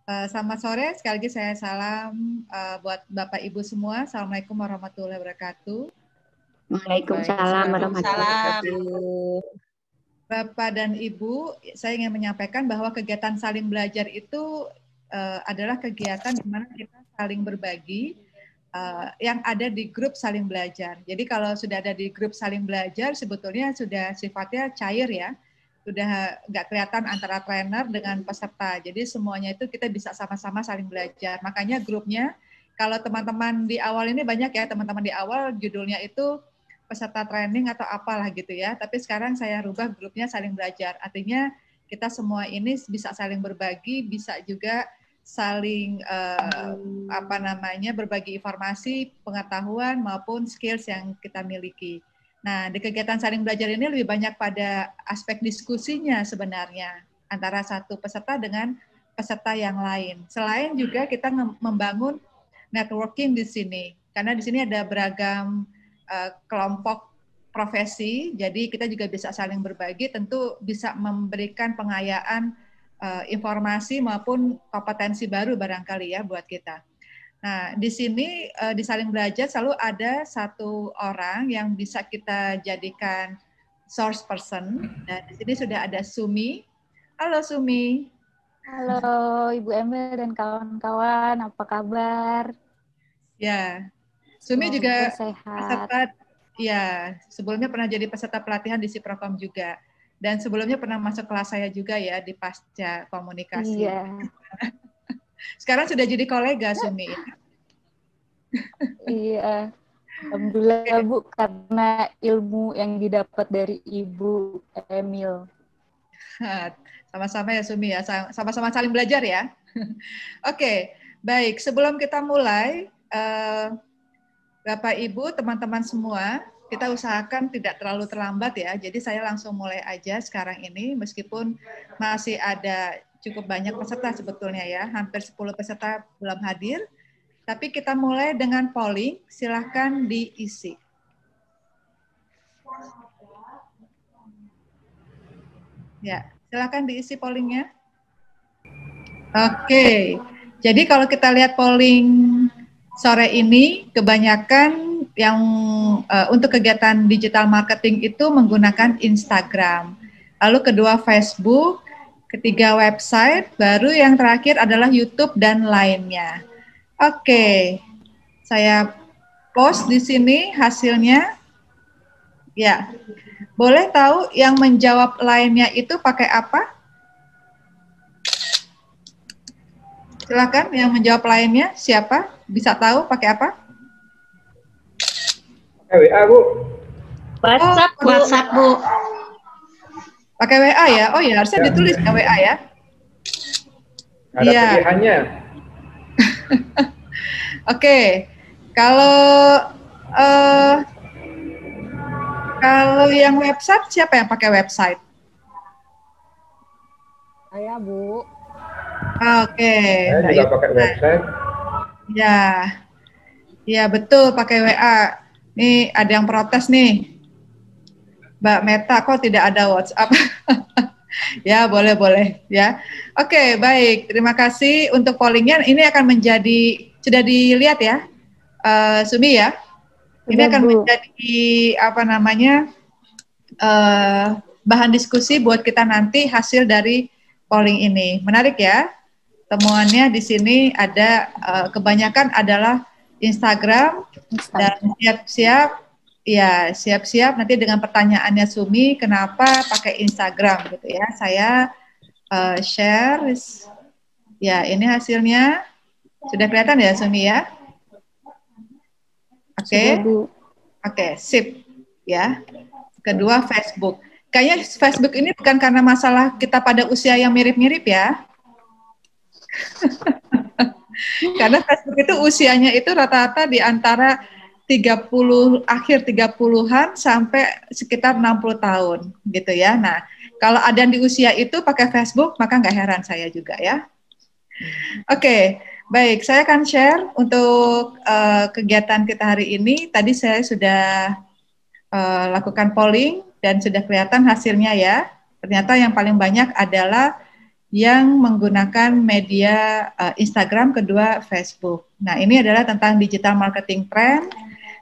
Selamat sore, sekali lagi saya salam buat Bapak Ibu semua. Assalamualaikum warahmatullahi wabarakatuh. Waalaikumsalam warahmatullahi wabarakatuh. Bapak dan Ibu, saya ingin menyampaikan bahwa kegiatan saling belajar itu adalah kegiatan di mana kita saling berbagi yang ada di grup saling belajar. Jadi kalau sudah ada di grup saling belajar, sebetulnya sudah sifatnya cair ya. Sudah nggak kelihatan antara trainer dengan peserta. Jadi semuanya itu kita bisa sama-sama saling belajar. Makanya grupnya, kalau teman-teman di awal ini banyak ya, teman-teman di awal judulnya itu peserta training atau apalah gitu ya. Tapi sekarang saya rubah grupnya saling belajar. Artinya kita semua ini bisa saling berbagi, bisa juga saling berbagi informasi, pengetahuan maupun skills yang kita miliki. Nah, di kegiatan saling belajar ini lebih banyak pada aspek diskusinya sebenarnya antara satu peserta dengan peserta yang lain. Selain juga kita membangun networking di sini, karena di sini ada beragam kelompok profesi, jadi kita juga bisa saling berbagi, tentu bisa memberikan pengayaan informasi maupun kompetensi baru barangkali ya buat kita. Nah, di sini di saling belajar selalu ada satu orang yang bisa kita jadikan source person. Dan di sini sudah ada Sumi. Halo Sumi. Halo Ibu Emil dan kawan-kawan, apa kabar? Ya, Sumi juga sehat. Peserta, ya, sebelumnya pernah jadi peserta pelatihan di Siprofam juga. Dan sebelumnya pernah masuk kelas saya juga ya di Pasca Komunikasi. Iya. Sekarang sudah jadi kolega Sumi. Iya. Alhamdulillah Bu, karena ilmu yang didapat dari Ibu Emil. Sama-sama ya Sumi ya, sama-sama saling belajar ya. Oke, baik. Sebelum kita mulai, Bapak Ibu, teman-teman semua, kita usahakan tidak terlalu terlambat ya. Jadi saya langsung mulai aja sekarang ini, meskipun masih ada cukup banyak peserta sebetulnya ya, hampir 10 peserta belum hadir. Tapi kita mulai dengan polling, silahkan diisi. Ya, silahkan diisi pollingnya. Oke, jadi kalau kita lihat polling sore ini, kebanyakan yang untuk kegiatan digital marketing itu menggunakan Instagram. Lalu kedua Facebook, ketiga website, baru yang terakhir adalah YouTube dan lainnya. Oke, saya post di sini hasilnya. Ya, boleh tahu yang menjawab lainnya itu pakai apa? Silakan yang menjawab lainnya siapa? Bisa tahu pakai apa? Pakai WA Bu. WhatsApp, Bu. WhatsApp Bu. Pakai WA ya? Oh ya, harusnya ditulis ya WA ya. Ada pilihannya. Oke, kalau yang website, siapa yang pakai website? Saya Bu. Oke. Saya juga pakai website. Ya betul pakai WA. Nih ada yang protes nih, Mbak Meta kok tidak ada WhatsApp? Ya boleh ya. Oke baik, terima kasih untuk pollingnya. Ini akan menjadi, sudah dilihat ya, Sumi ya. Ini akan menjadi bahan diskusi buat kita nanti hasil dari polling ini. Menarik ya. Temuannya di sini ada kebanyakan adalah Instagram. Dan siap-siap nanti dengan pertanyaannya Sumi, kenapa pakai Instagram gitu ya. Saya share. Ya, ini hasilnya. Sudah kelihatan ya Sumi ya? Oke, sip ya. Kedua Facebook. Kayaknya Facebook ini bukan karena masalah kita pada usia yang mirip-mirip ya. Karena Facebook itu usianya itu rata-rata di antara 30 akhir 30-an sampai sekitar 60 tahun gitu ya. Nah, kalau ada yang di usia itu pakai Facebook, maka nggak heran saya juga ya. Oke, baik, saya akan share untuk kegiatan kita hari ini. Tadi saya sudah lakukan polling dan sudah kelihatan hasilnya ya. Ternyata yang paling banyak adalah yang menggunakan media Instagram, kedua Facebook. Nah, ini adalah tentang digital marketing trend.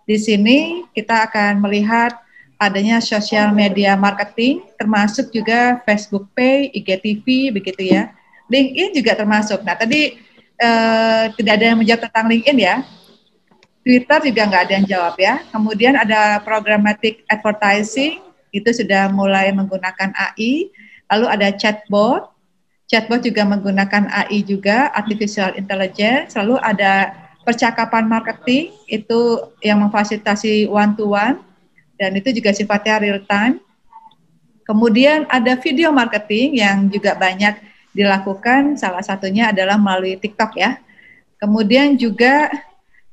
Di sini kita akan melihat adanya sosial media marketing, termasuk juga Facebook Pay, IGTV, begitu ya. LinkedIn juga termasuk. Nah, tadi tidak ada yang menjawab tentang LinkedIn ya. Twitter juga nggak ada yang jawab ya. Kemudian ada programmatic advertising, itu sudah mulai menggunakan AI. Lalu ada chatbot. Chatbot juga menggunakan AI juga, artificial intelligence. Lalu ada percakapan marketing, itu yang memfasilitasi one-to-one, dan itu juga sifatnya real time. Kemudian ada video marketing yang juga banyak dilakukan, salah satunya adalah melalui TikTok ya. Kemudian juga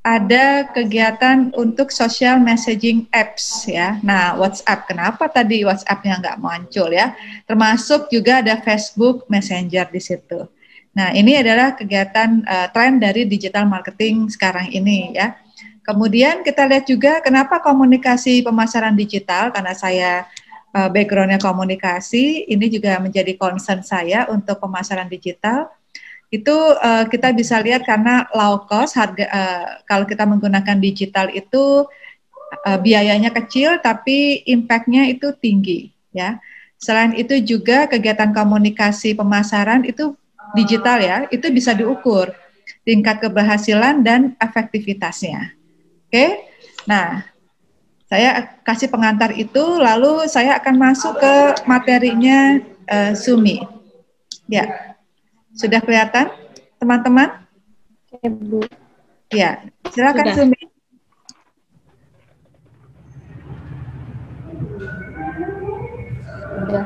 ada kegiatan untuk social messaging apps ya. Nah, WhatsApp, kenapa tadi WhatsApp-nya nggak muncul ya? Termasuk juga ada Facebook Messenger di situ. Nah, ini adalah kegiatan tren dari digital marketing sekarang ini ya. Kemudian kita lihat juga kenapa komunikasi pemasaran digital, karena saya background-nya komunikasi, ini juga menjadi concern saya untuk pemasaran digital. Itu kita bisa lihat karena low cost, harga kalau kita menggunakan digital itu biayanya kecil tapi impact-nya itu tinggi ya. Selain itu juga kegiatan komunikasi pemasaran itu digital ya, itu bisa diukur tingkat keberhasilan dan efektivitasnya. Oke. Nah, saya kasih pengantar itu, lalu saya akan masuk ke materinya Sumi. Ya. Sudah kelihatan, teman-teman? Oke, Bu. Ya, silakan Sumi. Sudah.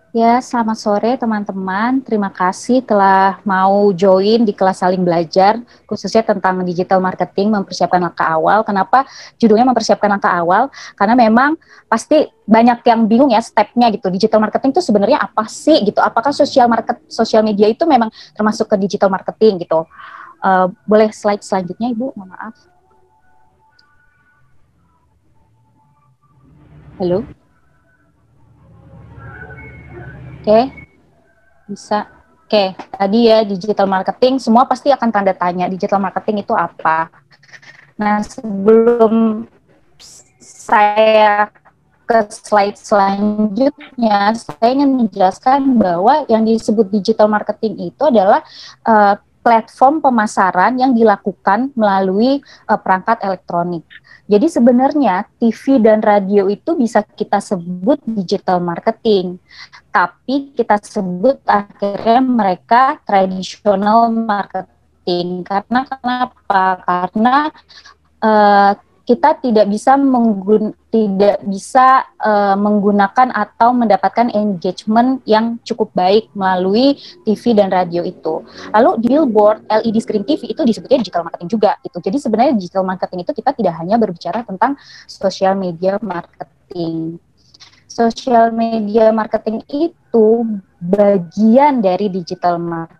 Ya, selamat sore teman-teman. Terima kasih telah mau join di kelas saling belajar, khususnya tentang digital marketing, mempersiapkan langkah awal. Kenapa judulnya mempersiapkan langkah awal? Karena memang pasti banyak yang bingung ya stepnya gitu. Digital marketing itu sebenarnya apa sih gitu? Apakah sosial media itu memang termasuk ke digital marketing gitu? Boleh slide selanjutnya, Ibu? Mohon maaf. Halo? Oke, bisa. Oke, tadi ya digital marketing, semua pasti akan tanda tanya digital marketing itu apa. Nah, sebelum saya ke slide selanjutnya, saya ingin menjelaskan bahwa yang disebut digital marketing itu adalah platform pemasaran yang dilakukan melalui perangkat elektronik. Jadi sebenarnya TV dan radio itu bisa kita sebut digital marketing, tapi kita sebut akhirnya mereka traditional marketing. Karena kenapa? Karena kita tidak bisa menggunakan atau mendapatkan engagement yang cukup baik melalui TV dan radio itu. Lalu billboard, LED screen TV itu disebutnya digital marketing juga gitu. Jadi sebenarnya digital marketing itu kita tidak hanya berbicara tentang social media marketing. Social media marketing itu bagian dari digital marketing.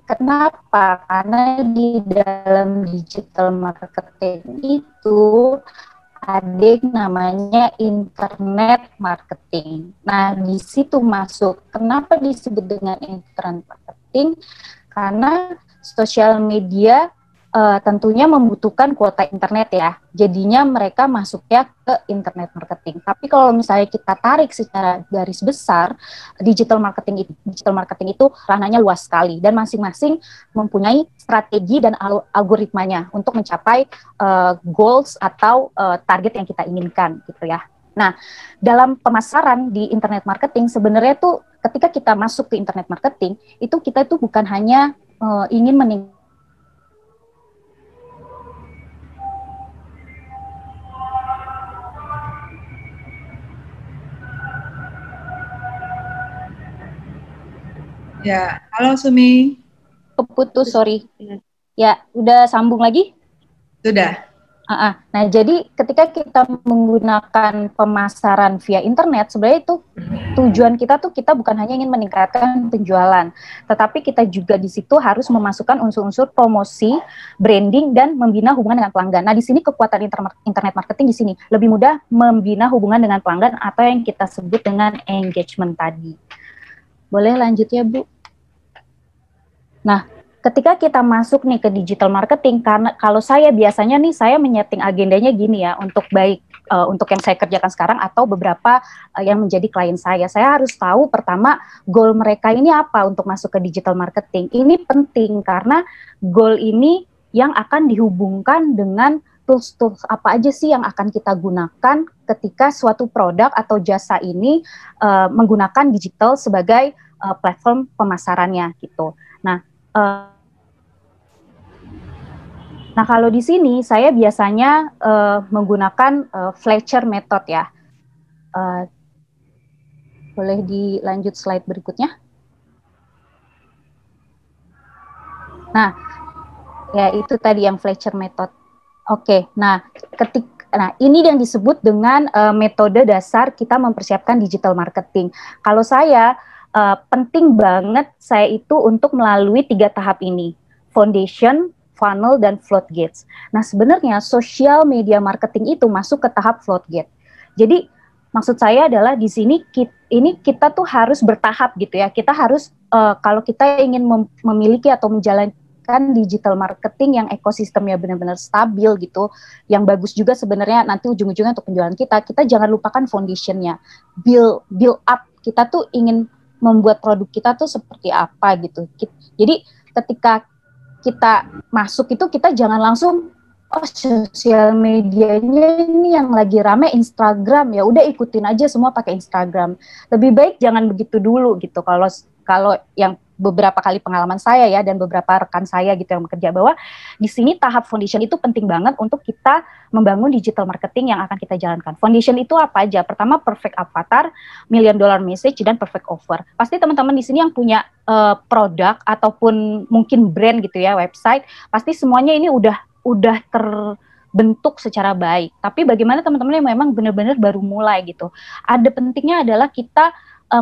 Kenapa? Karena di dalam digital marketing itu ada yang namanya internet marketing. Nah, di situ masuk. Kenapa disebut dengan internet marketing? Karena sosial media tentunya membutuhkan kuota internet ya. Jadinya mereka masuknya ke internet marketing. Tapi kalau misalnya kita tarik secara garis besar, digital marketing itu ranahnya luas sekali dan masing-masing mempunyai strategi dan algoritmanya untuk mencapai goals atau target yang kita inginkan gitu ya. Nah, dalam pemasaran di internet marketing sebenarnya tuh ketika kita masuk ke internet marketing, itu kita itu bukan hanya ingin meningkatkan Ya, halo Sumi. Keputus, sorry. Ya, udah sambung lagi? Sudah. Nah, jadi ketika kita menggunakan pemasaran via internet, sebenarnya itu tujuan kita tuh kita bukan hanya ingin meningkatkan penjualan, tetapi kita juga di situ harus memasukkan unsur-unsur promosi, branding, dan membina hubungan dengan pelanggan. Nah, di sini kekuatan internet marketing di sini lebih mudah membina hubungan dengan pelanggan atau yang kita sebut dengan engagement tadi. Boleh lanjut ya, Bu? Nah, ketika kita masuk nih ke digital marketing, karena kalau saya biasanya nih saya menyeting agendanya gini ya, untuk baik untuk yang saya kerjakan sekarang atau beberapa yang menjadi klien saya harus tahu pertama goal mereka ini apa untuk masuk ke digital marketing. Ini penting karena goal ini yang akan dihubungkan dengan tools-tools apa aja sih yang akan kita gunakan ketika suatu produk atau jasa ini menggunakan digital sebagai platform pemasarannya gitu. Nah, kalau di sini saya biasanya menggunakan Fletcher method ya. Boleh dilanjut slide berikutnya. Nah, ya itu tadi yang Fletcher method. Oke, nah ini yang disebut dengan metode dasar kita mempersiapkan digital marketing. Kalau saya penting banget saya itu untuk melalui 3 tahap ini, foundation, funnel, dan floodgates. Nah sebenarnya social media marketing itu masuk ke tahap floodgate. Jadi maksud saya adalah di sini kita tuh harus bertahap gitu ya. Kita harus kalau kita ingin memiliki atau menjalankan digital marketing yang ekosistemnya benar-benar stabil gitu, yang bagus juga sebenarnya nanti ujung-ujungnya untuk penjualan kita jangan lupakan foundationnya, build up, kita tuh ingin membuat produk kita tuh seperti apa gitu. Jadi ketika kita masuk itu kita jangan langsung sosial medianya ini yang lagi rame Instagram, ya udah ikutin aja semua pakai Instagram. Lebih baik jangan begitu dulu gitu. Kalau yang beberapa kali pengalaman saya ya dan beberapa rekan saya gitu yang bekerja, bahwa di sini tahap foundation itu penting banget untuk kita membangun digital marketing yang akan kita jalankan. Foundation itu apa aja? Pertama, perfect avatar, $1 million message, dan perfect offer. Pasti teman-teman di sini yang punya produk ataupun mungkin brand gitu ya, website, pasti semuanya ini udah terbentuk secara baik. Tapi bagaimana teman-teman yang memang benar-benar baru mulai gitu? Ada pentingnya adalah kita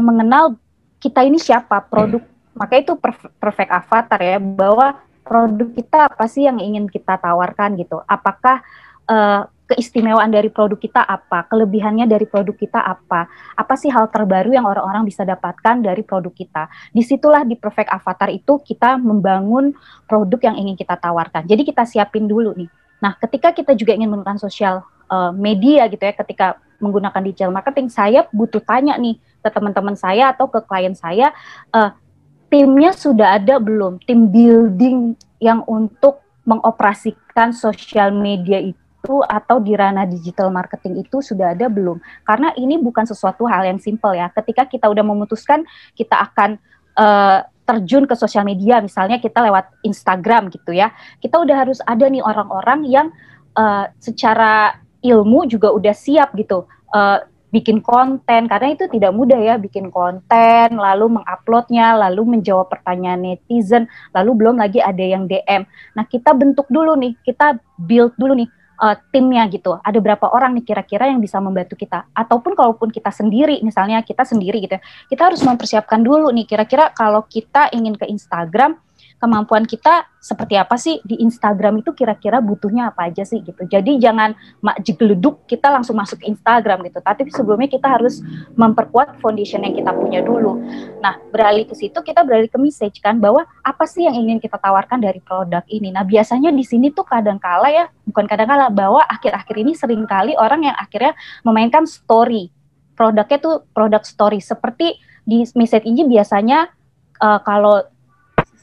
mengenal kita ini siapa, produk. Maka itu perfect avatar ya, bahwa produk kita apa sih yang ingin kita tawarkan gitu. Apakah keistimewaan dari produk kita apa, kelebihannya dari produk kita apa sih hal terbaru yang orang-orang bisa dapatkan dari produk kita. Disitulah di perfect avatar itu kita membangun produk yang ingin kita tawarkan. Jadi kita siapin dulu nih. Nah, ketika kita juga ingin menggunakan sosial media gitu ya, ketika menggunakan digital marketing, saya butuh tanya nih ke teman-teman saya atau ke klien saya, timnya sudah ada belum? Tim building yang untuk mengoperasikan sosial media itu atau di ranah digital marketing itu sudah ada belum? Karena ini bukan sesuatu hal yang simpel ya. Ketika kita udah memutuskan kita akan terjun ke sosial media, misalnya kita lewat Instagram gitu ya, kita udah harus ada nih orang-orang yang secara ilmu juga udah siap gitu, bikin konten, karena itu tidak mudah ya, bikin konten, lalu menguploadnya, lalu menjawab pertanyaan netizen, lalu belum lagi ada yang DM. Nah, kita bentuk dulu nih, kita build dulu nih timnya gitu. Ada berapa orang nih kira-kira yang bisa membantu kita? Ataupun kalaupun kita sendiri, misalnya kita sendiri gitu ya, kita harus mempersiapkan dulu nih, kira-kira kalau kita ingin ke Instagram, kemampuan kita seperti apa sih di Instagram itu, kira-kira butuhnya apa aja sih gitu. Jadi jangan jegeleduk kita langsung masuk ke Instagram gitu. Tapi sebelumnya kita harus memperkuat foundation yang kita punya dulu. Nah, beralih ke situ kita beralih ke message kan, bahwa apa sih yang ingin kita tawarkan dari produk ini. Nah, biasanya di sini tuh kadang-kala ya, bukan kadang-kala, bahwa akhir-akhir ini seringkali orang yang akhirnya memainkan story. Produknya tuh produk story. Seperti di message ini biasanya kalau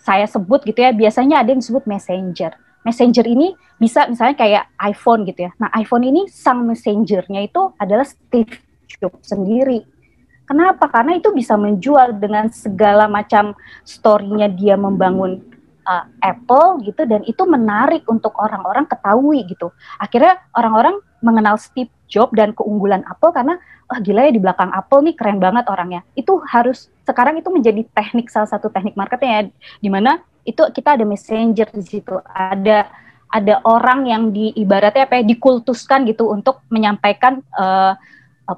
saya sebut gitu ya, biasanya ada yang disebut messenger. Messenger ini bisa misalnya kayak iPhone gitu ya. Nah, iPhone ini sang messengernya itu adalah Steve Jobs sendiri. Kenapa? Karena itu bisa menjual dengan segala macam story-nya dia membangun Apple gitu, dan itu menarik untuk orang-orang ketahui gitu. Akhirnya orang-orang mengenal Steve Jobs dan keunggulan Apple karena gila ya, di belakang Apple nih keren banget orangnya. Itu harus sekarang itu menjadi teknik, salah satu teknik marketing ya, di mana itu kita ada messenger di situ, ada orang yang ibaratnya apa ya, dikultuskan gitu untuk menyampaikan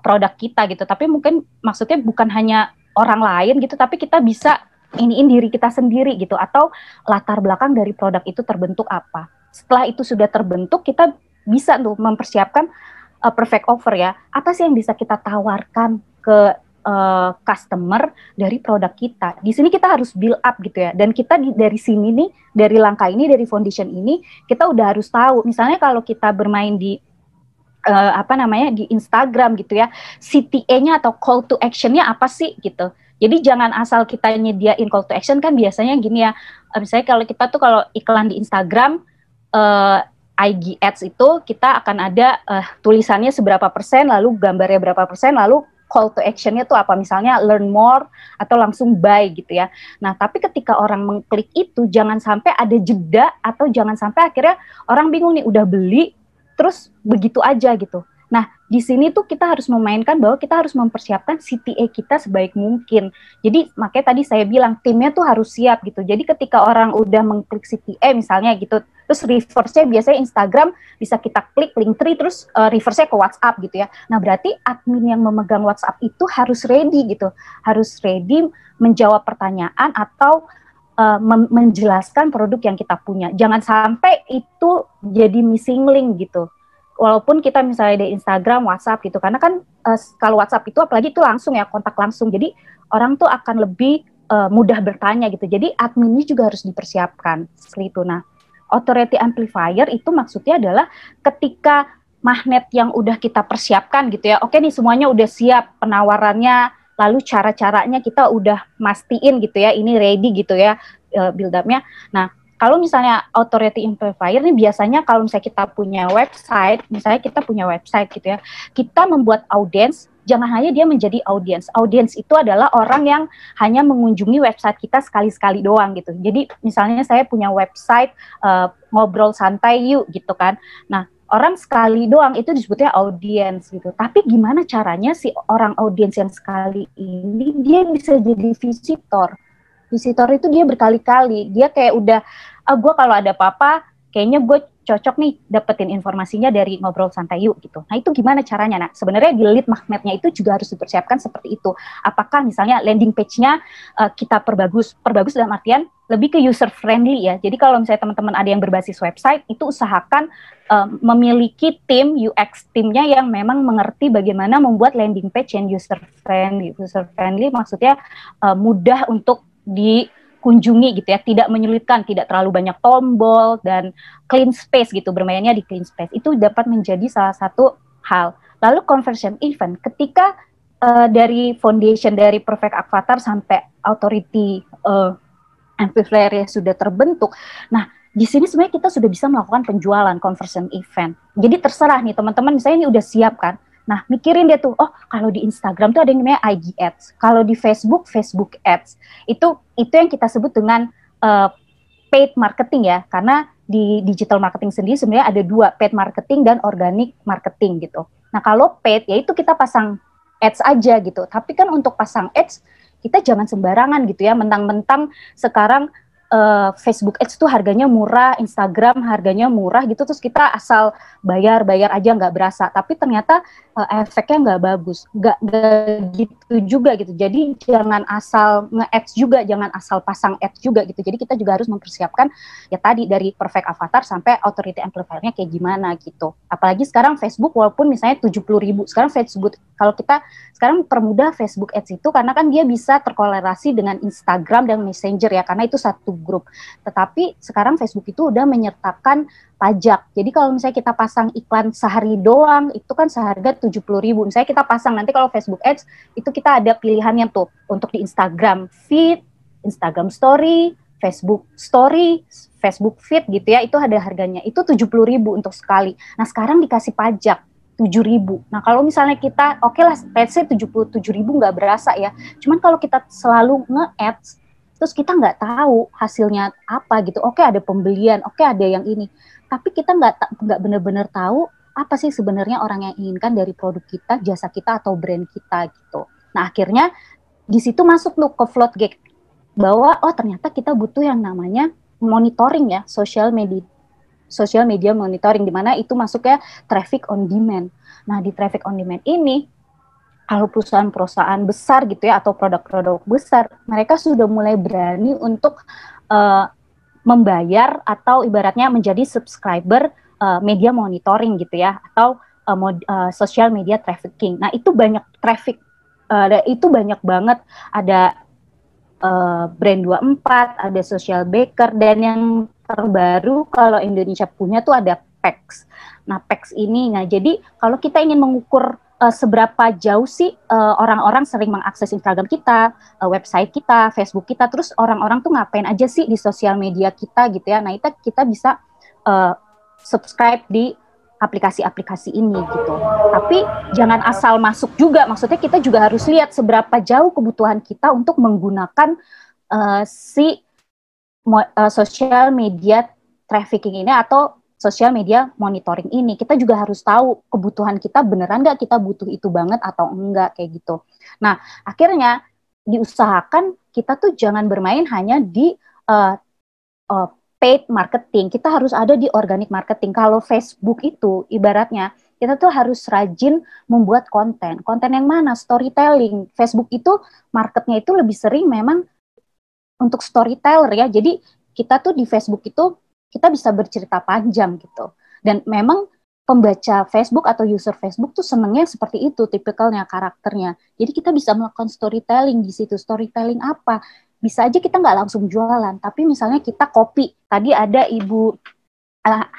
produk kita gitu. Tapi mungkin maksudnya bukan hanya orang lain gitu, tapi kita bisa iniin diri kita sendiri gitu, atau latar belakang dari produk itu terbentuk apa. Setelah itu sudah terbentuk, kita bisa tuh mempersiapkan perfect offer ya. Apa sih yang bisa kita tawarkan ke customer dari produk kita. Di sini kita harus build up gitu ya. Dan kita dari sini nih, dari langkah ini, dari foundation ini, kita udah harus tahu. Misalnya kalau kita bermain di di Instagram gitu ya, CTA-nya atau call to action-nya apa sih gitu. Jadi jangan asal kita nyediain call to action, kan biasanya gini ya. Misalnya kalau iklan di Instagram, IG Ads itu kita akan ada tulisannya seberapa persen, lalu gambarnya berapa persen, lalu call to action-nya tuh apa, misalnya learn more atau langsung buy gitu ya. Nah, tapi ketika orang mengklik itu jangan sampai ada jeda, atau jangan sampai akhirnya orang bingung nih, udah beli terus begitu aja gitu. Nah, di sini tuh kita harus memainkan bahwa kita harus mempersiapkan CTA kita sebaik mungkin. Jadi makanya tadi saya bilang timnya tuh harus siap gitu. Jadi ketika orang udah mengklik CTA misalnya gitu, terus reverse-nya biasanya Instagram bisa kita klik Linktree, terus reverse-nya ke WhatsApp gitu ya. Nah, berarti admin yang memegang WhatsApp itu harus ready gitu. Harus ready menjawab pertanyaan atau menjelaskan produk yang kita punya. Jangan sampai itu jadi missing link gitu. Walaupun kita misalnya di Instagram, WhatsApp gitu, karena kan kalau WhatsApp itu apalagi itu langsung ya, kontak langsung, jadi orang tuh akan lebih mudah bertanya gitu. Jadi adminnya juga harus dipersiapkan seperti itu. Nah, authority amplifier itu maksudnya adalah ketika magnet yang udah kita persiapkan gitu ya, oke nih semuanya udah siap penawarannya, lalu cara-caranya kita udah mastiin gitu ya, ini ready gitu ya build up-nya. Nah, kalau misalnya authority amplifier ini biasanya kalau misalnya kita punya website, gitu ya, kita membuat audience, jangan hanya dia menjadi audience. Audience itu adalah orang yang hanya mengunjungi website kita sekali-sekali doang gitu. Jadi misalnya saya punya website ngobrol santai yuk gitu kan. Nah, orang sekali doang itu disebutnya audience gitu. Tapi gimana caranya si orang audience yang sekali ini dia bisa jadi visitor? Visitor itu dia berkali-kali, dia kayak udah, gue kalau ada apa-apa, kayaknya gue cocok nih dapetin informasinya dari ngobrol santai yuk gitu. Nah itu gimana caranya? Nah sebenarnya di lead magnetnya itu juga harus dipersiapkan seperti itu. Apakah misalnya landing page-nya kita perbagus dalam artian lebih ke user friendly ya. Jadi kalau misalnya teman-teman ada yang berbasis website, itu usahakan memiliki tim UX timnya yang memang mengerti bagaimana membuat landing page yang user friendly. User friendly maksudnya mudah untuk dikunjungi gitu ya, tidak menyulitkan, tidak terlalu banyak tombol dan clean space gitu, bermainnya di clean space. Itu dapat menjadi salah satu hal. Lalu conversion event, ketika dari foundation, dari perfect avatar sampai authority amplifier sudah terbentuk. Nah, di sini sebenarnya kita sudah bisa melakukan penjualan conversion event. Jadi terserah nih teman-teman, misalnya ini udah siap kan. Nah, mikirin dia tuh, oh kalau di Instagram tuh ada yang namanya IG Ads, kalau di Facebook, Facebook Ads. Itu yang kita sebut dengan paid marketing ya, karena di digital marketing sendiri sebenarnya ada dua, paid marketing dan organic marketing gitu. Nah, kalau paid yaitu kita pasang ads aja gitu. Tapi kan untuk pasang ads kita jangan sembarangan gitu ya, mentang-mentang sekarang Facebook Ads tuh harganya murah, Instagram harganya murah gitu, terus kita asal bayar aja nggak berasa, tapi ternyata efeknya nggak bagus, nggak gitu juga gitu. Jadi jangan asal nge-ads juga, jangan asal pasang ads juga gitu. Jadi kita juga harus mempersiapkan ya tadi dari perfect avatar sampai authority amplifier-nya kayak gimana gitu. Apalagi sekarang Facebook walaupun misalnya 70.000, sekarang Facebook, kalau kita sekarang permudah Facebook Ads itu karena kan dia bisa terkolerasi dengan Instagram dan Messenger ya, karena itu satu grup. Tetapi sekarang Facebook itu udah menyertakan pajak. Jadi kalau misalnya kita pasang iklan sehari doang, itu kan seharga 70.000. Misalnya kita pasang nanti kalau Facebook Ads, itu kita ada pilihannya tuh untuk di Instagram Feed, Instagram Story, Facebook Story, Facebook Feed gitu ya, itu ada harganya. Itu 70.000 untuk sekali. Nah sekarang dikasih pajak 7.000. Nah kalau misalnya kita, oke lah, let's say 77.000 nggak berasa ya. Cuman kalau kita selalu nge-ads, terus kita nggak tahu hasilnya apa gitu. Oke ada pembelian, oke ada yang ini. Tapi kita nggak benar-benar tahu apa sih sebenarnya orang yang inginkan dari produk kita, jasa kita atau brand kita gitu. Nah akhirnya di situ masuk loh ke Floodgate bahwa oh ternyata kita butuh yang namanya monitoring ya, social media monitoring, di mana itu masuknya traffic on demand. Nah di traffic on demand ini kalau perusahaan-perusahaan besar gitu ya atau produk-produk besar, mereka sudah mulai berani untuk membayar atau ibaratnya menjadi subscriber media monitoring gitu ya, atau social media trafficking. Nah itu banyak traffic itu banyak banget, ada Brand 24, ada Social Baker, dan yang terbaru kalau Indonesia punya tuh ada PEX. Nah, PEX ini, nah jadi kalau kita ingin mengukur seberapa jauh sih orang-orang sering mengakses Instagram kita, website kita, Facebook kita, terus orang-orang tuh ngapain aja sih di sosial media kita gitu ya. Nah, itu kita bisa subscribe di aplikasi-aplikasi ini gitu. Tapi jangan asal masuk juga, maksudnya kita juga harus lihat seberapa jauh kebutuhan kita untuk menggunakan social media trafficking ini atau social media monitoring ini. Kita juga harus tahu kebutuhan kita beneran nggak kita butuh itu banget atau enggak kayak gitu. Nah, akhirnya diusahakan kita tuh jangan bermain hanya di paid marketing, kita harus ada di organic marketing. Kalau Facebook itu ibaratnya kita tuh harus rajin membuat konten. Konten yang mana? Storytelling. Facebook itu marketnya itu lebih sering memang untuk storyteller ya. Jadi kita tuh di Facebook itu kita bisa bercerita panjang gitu. Dan memang pembaca Facebook atau user Facebook tuh senengnya seperti itu, tipikalnya, karakternya. Jadi kita bisa melakukan storytelling di situ. Storytelling apa? Bisa aja kita nggak langsung jualan, tapi misalnya kita copy. Tadi ada Ibu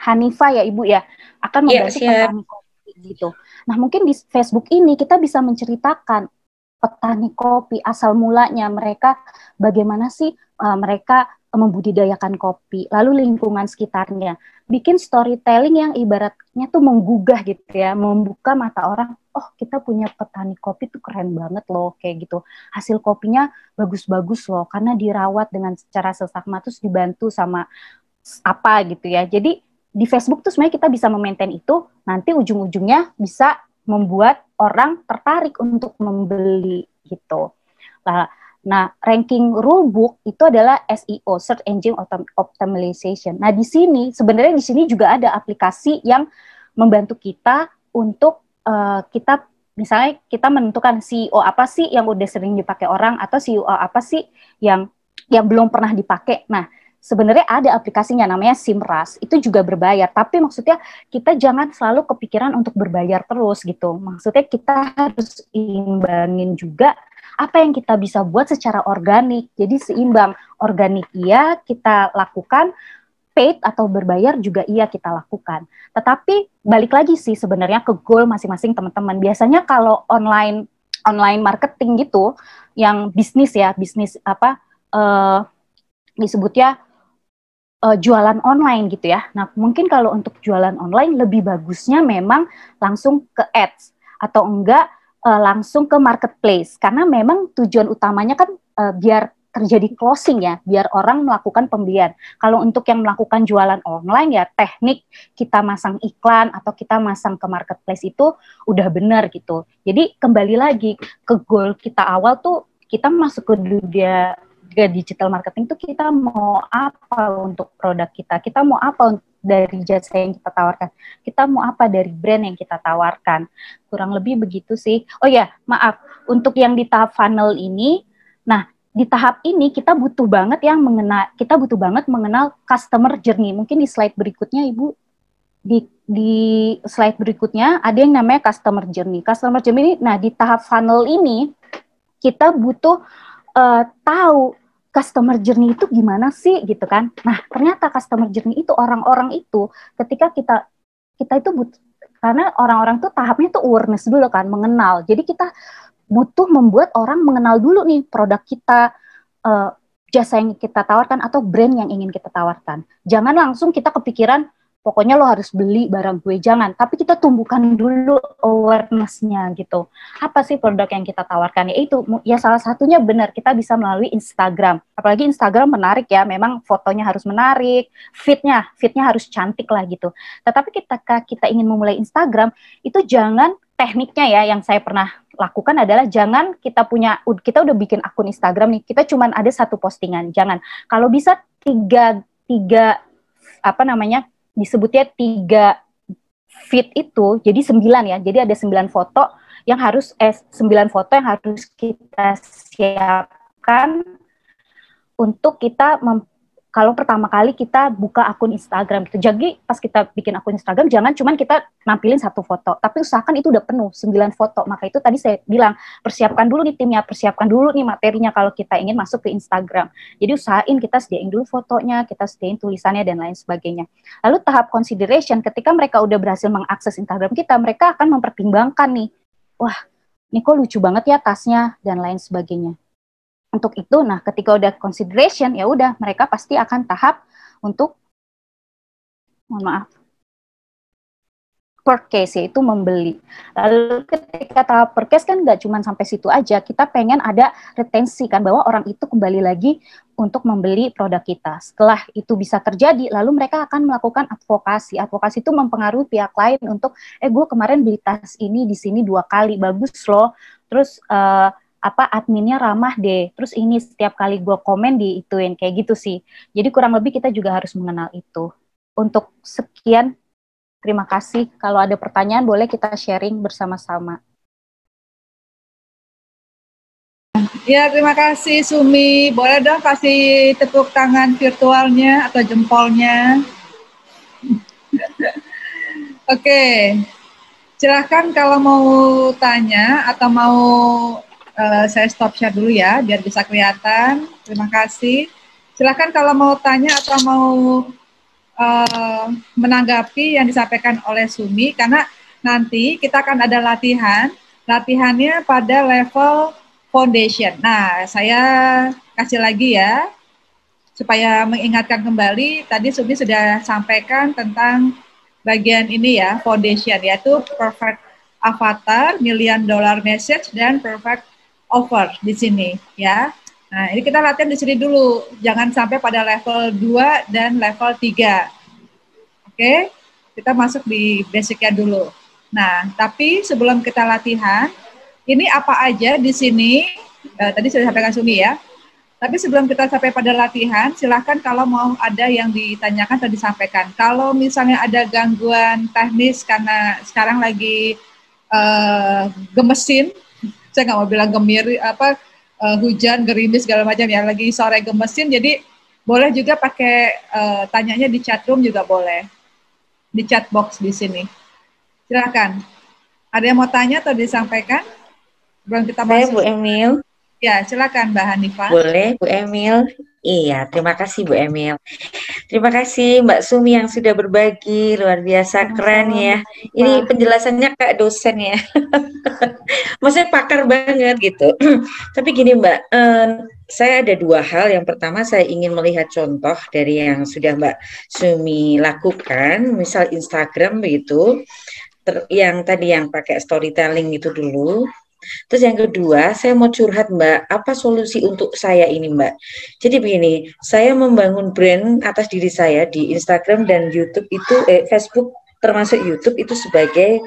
Hanifah ya Ibu ya, akan membantu petani kopi gitu. Nah mungkin di Facebook ini kita bisa menceritakan petani kopi, asal mulanya mereka, bagaimana sih mereka membudidayakan kopi, lalu lingkungan sekitarnya. Bikin storytelling yang ibaratnya tuh menggugah gitu ya, membuka mata orang, oh kita punya petani kopi tuh keren banget loh, kayak gitu. Hasil kopinya bagus-bagus loh, karena dirawat dengan secara seksama, terus dibantu sama apa gitu ya. Jadi di Facebook tuh sebenarnya kita bisa memaintain itu, nanti ujung-ujungnya bisa membuat orang tertarik untuk membeli gitu. Nah, ranking rulebook itu adalah SEO, Search Engine Optimization. Nah, di sini sebenarnya juga ada aplikasi yang membantu kita untuk kita misalnya kita menentukan CEO apa sih yang udah sering dipakai orang atau CEO apa sih yang belum pernah dipakai. Nah, sebenarnya ada aplikasinya namanya Simras, itu juga berbayar, tapi maksudnya kita jangan selalu kepikiran untuk berbayar terus gitu. Maksudnya kita harus imbangin juga apa yang kita bisa buat secara organik. Jadi seimbang, organik iya kita lakukan, paid atau berbayar juga iya kita lakukan. Tetapi balik lagi sih sebenarnya ke goal masing-masing teman-teman. Biasanya kalau online marketing gitu, yang bisnis apa disebutnya jualan online gitu ya. Nah mungkin kalau untuk jualan online lebih bagusnya memang langsung ke ads atau enggak langsung ke marketplace, karena memang tujuan utamanya kan biar terjadi closing ya, biar orang melakukan pembelian. Kalau untuk yang melakukan jualan online ya teknik kita masang iklan atau kita masang ke marketplace itu udah benar gitu. Jadi kembali lagi ke goal kita awal tuh, kita masuk ke dunia digital marketing tuh kita mau apa untuk produk kita mau apa dari jasa yang kita tawarkan, kita mau apa dari brand yang kita tawarkan, kurang lebih begitu sih. Oh ya, maaf, untuk yang di tahap funnel ini, nah di tahap ini kita butuh banget mengenal customer journey. Mungkin di slide berikutnya Ibu, di slide berikutnya ada yang namanya customer journey. Customer journey, nah di tahap funnel ini kita butuh tahu customer journey itu gimana sih gitu kan. Nah, ternyata customer journey itu orang-orang itu ketika kita itu butuh, karena orang-orang tuh tahapnya tuh awareness dulu kan, mengenal. Jadi kita butuh membuat orang mengenal dulu nih produk kita, jasa yang kita tawarkan atau brand yang ingin kita tawarkan. Jangan langsung kita kepikiran pokoknya lo harus beli barang gue, jangan. Tapi kita tumbuhkan dulu awareness-nya gitu. Apa sih produk yang kita tawarkan? Ya salah satunya benar, kita bisa melalui Instagram. Apalagi Instagram menarik ya, memang fotonya harus menarik, feed-nya harus cantik lah gitu. Tetapi ketika kita ingin memulai Instagram, itu jangan, tekniknya ya yang saya pernah lakukan adalah jangan kita udah bikin akun Instagram nih, kita cuman ada satu postingan. Jangan. Kalau bisa tiga disebutnya 3 feed itu, jadi 9 ya. Jadi ada 9 foto yang harus kita siapkan untuk kita kalau pertama kali kita buka akun Instagram gitu. Jadi pas kita bikin akun Instagram, jangan cuman kita nampilin satu foto, tapi usahakan itu udah penuh 9 foto. Maka itu tadi saya bilang, persiapkan dulu nih timnya, persiapkan dulu nih materinya kalau kita ingin masuk ke Instagram. Jadi usahain kita sediain dulu fotonya, kita sediain tulisannya dan lain sebagainya. Lalu tahap consideration, ketika mereka udah berhasil mengakses Instagram kita, mereka akan mempertimbangkan nih, wah ini kok lucu banget ya tasnya dan lain sebagainya. Untuk itu, nah ketika udah consideration, ya udah mereka pasti akan tahap untuk, mohon maaf, purchase, yaitu membeli. Lalu ketika tahap purchase kan nggak cuma sampai situ aja, kita pengen ada retensi kan, bahwa orang itu kembali lagi untuk membeli produk kita. Setelah itu bisa terjadi, lalu mereka akan melakukan advokasi. Advokasi itu mempengaruhi pihak lain untuk, gue kemarin beli tas ini di sini 2 kali, bagus loh. Terus adminnya ramah deh, terus ini setiap kali gue komen diituin, kayak gitu sih. Jadi kurang lebih kita juga harus mengenal itu. Untuk sekian, terima kasih. Kalau ada pertanyaan boleh kita sharing bersama-sama. Ya, terima kasih Sumi. Boleh dong kasih tepuk tangan virtualnya atau jempolnya. Oke, silahkan kalau mau tanya atau mau saya stop share dulu ya, biar bisa kelihatan. Terima kasih. Silakan kalau mau tanya atau mau menanggapi yang disampaikan oleh Sumi, karena nanti kita akan ada latihannya pada level foundation. Nah, saya kasih lagi ya, supaya mengingatkan kembali, tadi Sumi sudah sampaikan tentang bagian ini ya, foundation, yaitu perfect avatar, $1 million message, dan perfect offer di sini ya. Nah, ini kita latihan di sini dulu. Jangan sampai pada level 2 dan level 3. Oke? Kita masuk di basicnya dulu. Nah, tapi sebelum kita latihan, ini apa aja di sini, tadi sudah sampaikan Sumi ya. Tapi sebelum kita sampai pada latihan, silahkan kalau mau ada yang ditanyakan atau disampaikan. Kalau misalnya ada gangguan teknis karena sekarang lagi gemesin, saya nggak mau bilang hujan, gerimis, segala macam ya, lagi sore gemesin, jadi boleh juga pakai tanyanya di chat room juga boleh, di chat box di sini. Silakan. Ada yang mau tanya atau disampaikan? Belum kita masuk. Bu Emil. Ya, silakan Mbak Hanifah. Boleh, Bu Emil. Iya, terima kasih Bu Emil. Terima kasih Mbak Sumi yang sudah berbagi, luar biasa, keren ya. Ini penjelasannya Kak dosen ya. Maksudnya pakar banget gitu. Tapi gini Mbak, saya ada 2 hal. Yang pertama saya ingin melihat contoh dari yang sudah Mbak Sumi lakukan, misal Instagram begitu, yang tadi yang pakai storytelling itu dulu. Terus yang kedua, saya mau curhat Mbak, apa solusi untuk saya ini Mbak? Jadi begini, saya membangun brand atas diri saya di Instagram dan YouTube itu, Facebook termasuk YouTube itu sebagai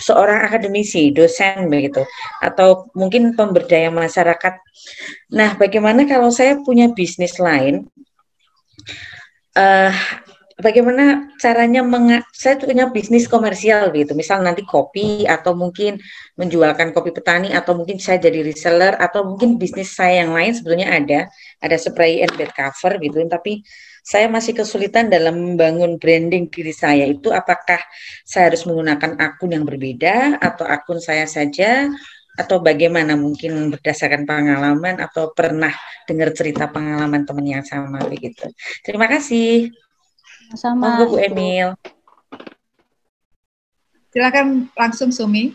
seorang akademisi, dosen begitu, atau mungkin pemberdaya masyarakat. Nah, bagaimana kalau saya punya bisnis lain? Bagaimana caranya saya punya bisnis komersial gitu, misal nanti kopi atau mungkin menjualkan kopi petani atau mungkin saya jadi reseller atau mungkin bisnis saya yang lain sebetulnya ada spray and bed cover gitu, tapi saya masih kesulitan dalam membangun branding diri saya itu, apakah saya harus menggunakan akun yang berbeda atau akun saya saja atau bagaimana, mungkin berdasarkan pengalaman atau pernah dengar cerita pengalaman teman yang sama begitu. Terima kasih. Sama. Bu Emil. Silakan langsung Sumi.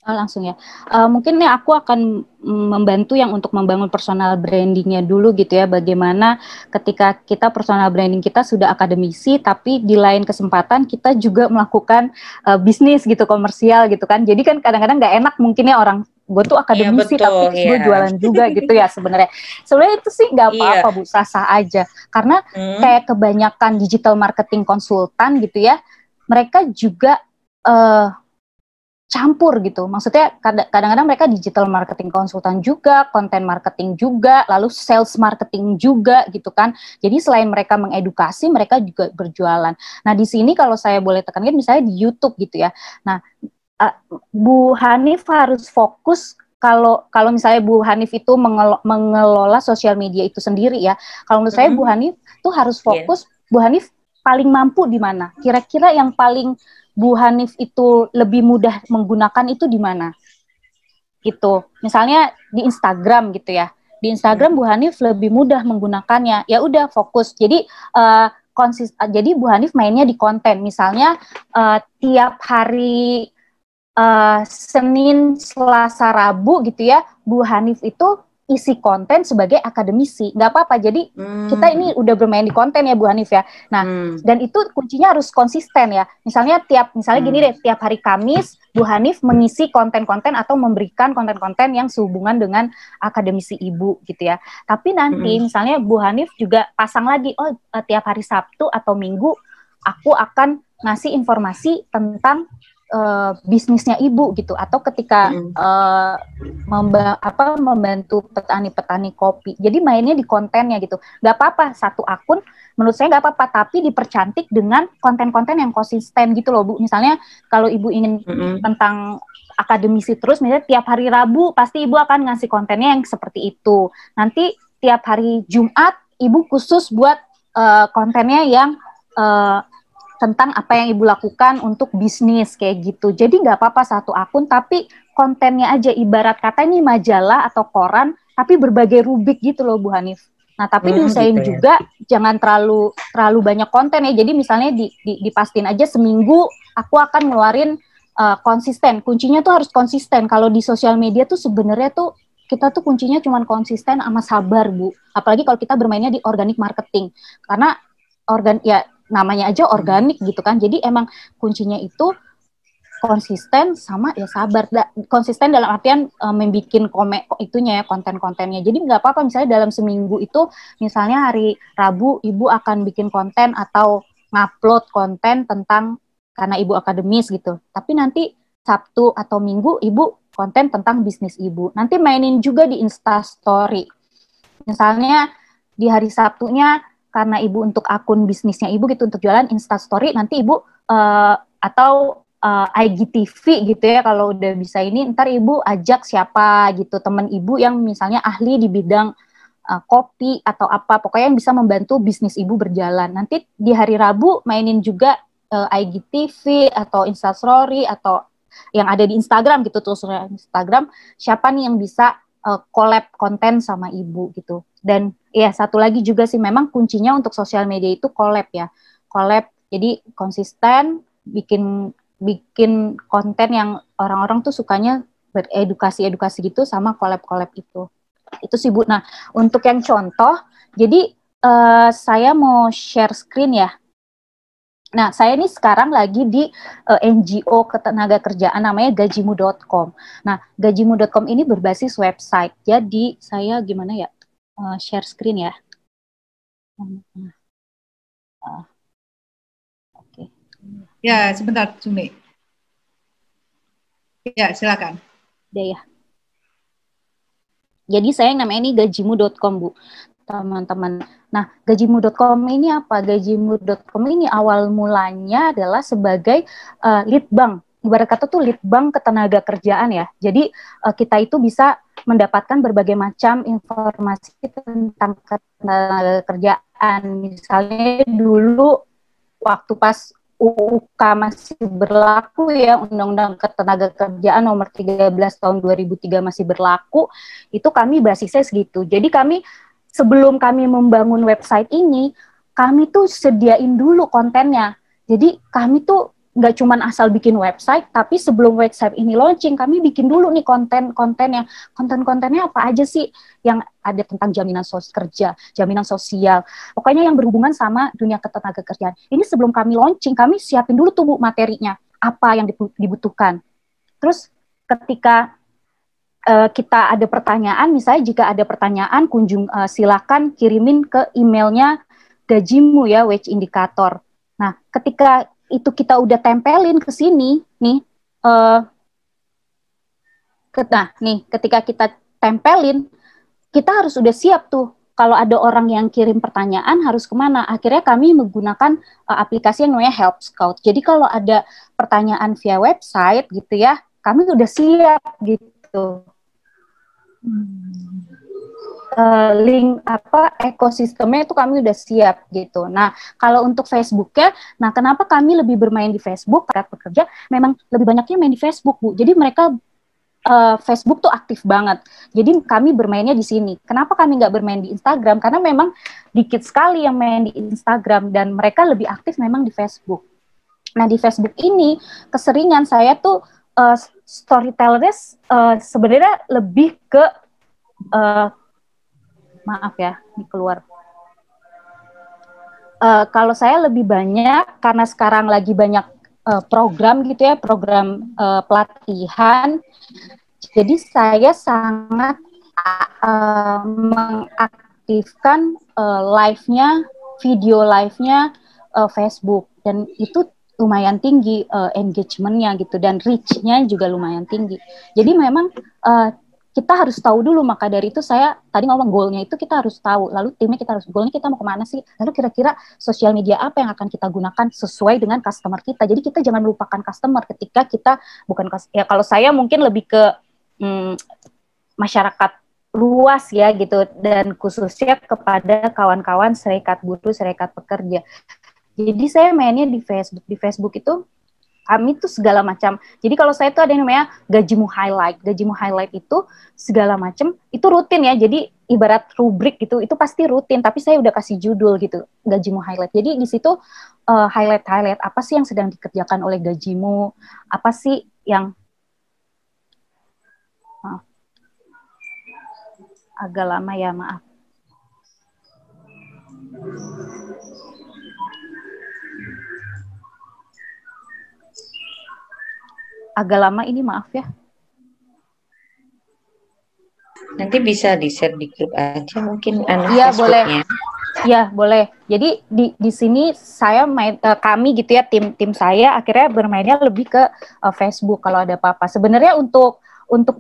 Langsung ya. Mungkin nih aku akan membantu yang untuk membangun personal brandingnya dulu gitu ya. Bagaimana ketika kita personal branding kita sudah akademisi, tapi di lain kesempatan kita juga melakukan bisnis gitu, komersial gitu kan. Jadi kan kadang-kadang nggak enak mungkin ya orang, gue tuh akademisi ya, betul, tapi gue jualan juga gitu ya sebenarnya. Sebenarnya itu sih nggak apa-apa Bu, sah-sah aja. Karena kayak kebanyakan digital marketing konsultan gitu ya, mereka juga campur gitu. Maksudnya kadang-kadang mereka digital marketing konsultan juga, konten marketing juga, lalu sales marketing juga gitu kan. Jadi selain mereka mengedukasi, mereka juga berjualan. Nah, di sini kalau saya boleh tekankan misalnya di YouTube gitu ya. Nah, Bu Hanif harus fokus kalau misalnya Bu Hanif itu mengelola sosial media itu sendiri ya. Kalau menurut saya Bu Hanif tuh harus fokus. Bu Hanif paling mampu di mana? Kira-kira yang paling Bu Hanif itu lebih mudah menggunakan itu di mana? Gitu. Misalnya di Instagram gitu ya. Di Instagram Bu Hanif lebih mudah menggunakannya. Ya udah fokus. Jadi jadi Bu Hanif mainnya di konten. Misalnya tiap hari Senin, Selasa, Rabu gitu ya, Bu Hanif itu isi konten sebagai akademisi. Nggak apa-apa, jadi kita ini udah bermain di konten ya Bu Hanif ya. Nah, dan itu kuncinya harus konsisten ya. Misalnya gini deh, tiap hari Kamis Bu Hanif mengisi konten-konten atau memberikan konten-konten yang sehubungan dengan akademisi Ibu gitu ya. Tapi nanti misalnya Bu Hanif juga pasang lagi, tiap hari Sabtu atau Minggu aku akan ngasih informasi tentang bisnisnya Ibu gitu, atau ketika membantu petani-petani kopi. Jadi mainnya di kontennya gitu. Nggak apa-apa satu akun, menurut saya nggak apa-apa, tapi dipercantik dengan konten-konten yang konsisten gitu loh Bu. Misalnya kalau Ibu ingin tentang akademisi terus, misalnya tiap hari Rabu pasti Ibu akan ngasih kontennya yang seperti itu. Nanti tiap hari Jumat Ibu khusus buat kontennya yang tentang apa yang Ibu lakukan untuk bisnis kayak gitu. Jadi nggak apa-apa satu akun, tapi kontennya aja ibarat kata ini majalah atau koran, tapi berbagai rubrik gitu loh Bu Hanif. Nah tapi diusahain gitu juga jangan terlalu banyak konten ya. Jadi misalnya dipastiin aja seminggu aku akan ngeluarin konsisten. Kuncinya tuh harus konsisten. Kalau di sosial media tuh sebenarnya tuh kita tuh kuncinya cuma konsisten sama sabar Bu. Apalagi kalau kita bermainnya di organic marketing. Karena namanya aja organik gitu kan. Jadi emang kuncinya itu konsisten sama ya sabar. Konsisten dalam artian membikin konten-kontennya. Jadi nggak apa-apa misalnya dalam seminggu itu, misalnya hari Rabu Ibu akan bikin konten atau ngupload konten tentang, karena Ibu akademis gitu. Tapi nanti Sabtu atau Minggu Ibu konten tentang bisnis Ibu. Nanti mainin juga di Instastory. Misalnya di hari Sabtunya karena Ibu untuk akun bisnisnya Ibu gitu, untuk jualan Instastory, nanti Ibu atau IGTV gitu ya, kalau udah bisa ini, ntar Ibu ajak siapa gitu, teman Ibu yang misalnya ahli di bidang kopi atau apa, pokoknya yang bisa membantu bisnis Ibu berjalan. Nanti di hari Rabu mainin juga IGTV atau Instastory atau yang ada di Instagram gitu, terus Instagram, siapa nih yang bisa collab konten sama Ibu gitu. Dan ya satu lagi juga sih, memang kuncinya untuk sosial media itu collab ya. Collab, jadi konsisten bikin konten yang orang-orang tuh sukanya beredukasi gitu sama collab itu. Itu sih Bu. Nah, untuk yang contoh, jadi saya mau share screen ya. Nah, saya ini sekarang lagi di NGO ketenagakerjaan namanya gajimu.com. Nah, gajimu.com ini berbasis website. Jadi, saya gimana ya? Share screen ya. Oke. Ya, sebentar, Sumi. Ya, silakan. Ya. Jadi, saya namanya ini gajimu.com, Bu. Teman-teman. Nah, gajimu.com ini apa? Gajimu.com ini awal mulanya adalah sebagai lead bank. Ibarat kata tuh lead bank ketenaga kerjaan ya. Jadi kita itu bisa mendapatkan berbagai macam informasi tentang ketenaga kerjaan. Misalnya dulu waktu pas UUK masih berlaku ya, Undang-Undang Ketenagakerjaan nomor 13 tahun 2003 masih berlaku, itu kami basisnya segitu. Jadi sebelum kami membangun website ini, kami tuh sediain dulu kontennya. Jadi kami tuh nggak cuma asal bikin website, tapi sebelum website ini launching, kami bikin dulu nih konten-kontennya apa aja sih yang ada tentang jaminan kerja, jaminan sosial, pokoknya yang berhubungan sama dunia ketenagakerjaan. Ini sebelum kami launching, kami siapin dulu tuh Bu materinya, apa yang dibutuhkan. Terus ketika kita ada pertanyaan, misalnya jika ada pertanyaan, silakan kirimin ke emailnya gajimu ya, wage indicator. Nah, ketika itu kita udah tempelin ke sini nih, ketika kita tempelin, kita harus udah siap tuh. Kalau ada orang yang kirim pertanyaan harus kemana? Akhirnya kami menggunakan aplikasi yang namanya Help Scout. Jadi kalau ada pertanyaan via website gitu ya, kami udah siap gitu. Link ekosistemnya itu kami udah siap gitu. Nah, kalau untuk Facebooknya, nah kenapa kami lebih bermain di Facebook? Para pekerja memang lebih banyaknya main di Facebook, Bu. Jadi mereka Facebook tuh aktif banget. Jadi kami bermainnya di sini. Kenapa kami nggak bermain di Instagram? Karena memang dikit sekali yang main di Instagram dan mereka lebih aktif memang di Facebook. Nah, di Facebook ini keseringan saya tuh storytellernya sebenarnya lebih ke maaf ya, ini keluar. Kalau saya lebih banyak, karena sekarang lagi banyak program gitu ya, program pelatihan, jadi saya sangat mengaktifkan live-nya, video live-nya Facebook, dan itu lumayan tinggi engagement-nya gitu, dan reach-nya juga lumayan tinggi. Jadi memang kita harus tahu dulu, maka dari itu saya tadi ngomong goalnya itu kita harus tahu, lalu timnya kita harus, goalnya kita mau kemana sih, lalu kira-kira sosial media apa yang akan kita gunakan sesuai dengan customer kita. Jadi kita jangan melupakan customer ketika kita bukan, ya kalau saya mungkin lebih ke masyarakat luas ya gitu, dan khususnya kepada kawan-kawan serikat buruh, serikat pekerja. Jadi saya mainnya di Facebook itu kami tuh segala macam. Jadi kalau saya tuh ada yang namanya gajimu highlight. Gajimu highlight itu segala macam, itu rutin ya. Jadi ibarat rubrik gitu, itu pasti rutin. Tapi saya udah kasih judul gitu, gajimu highlight. Jadi di situ highlight apa sih yang sedang dikerjakan oleh gajimu? Apa sih yang agak lama ya, maaf. Agak lama ini, maaf ya. Nanti bisa di-share di grup aja mungkin. Iya boleh. Iya boleh. Jadi di sini saya main, kami gitu ya, tim saya akhirnya bermainnya lebih ke Facebook kalau ada apa-apa. Sebenarnya untuk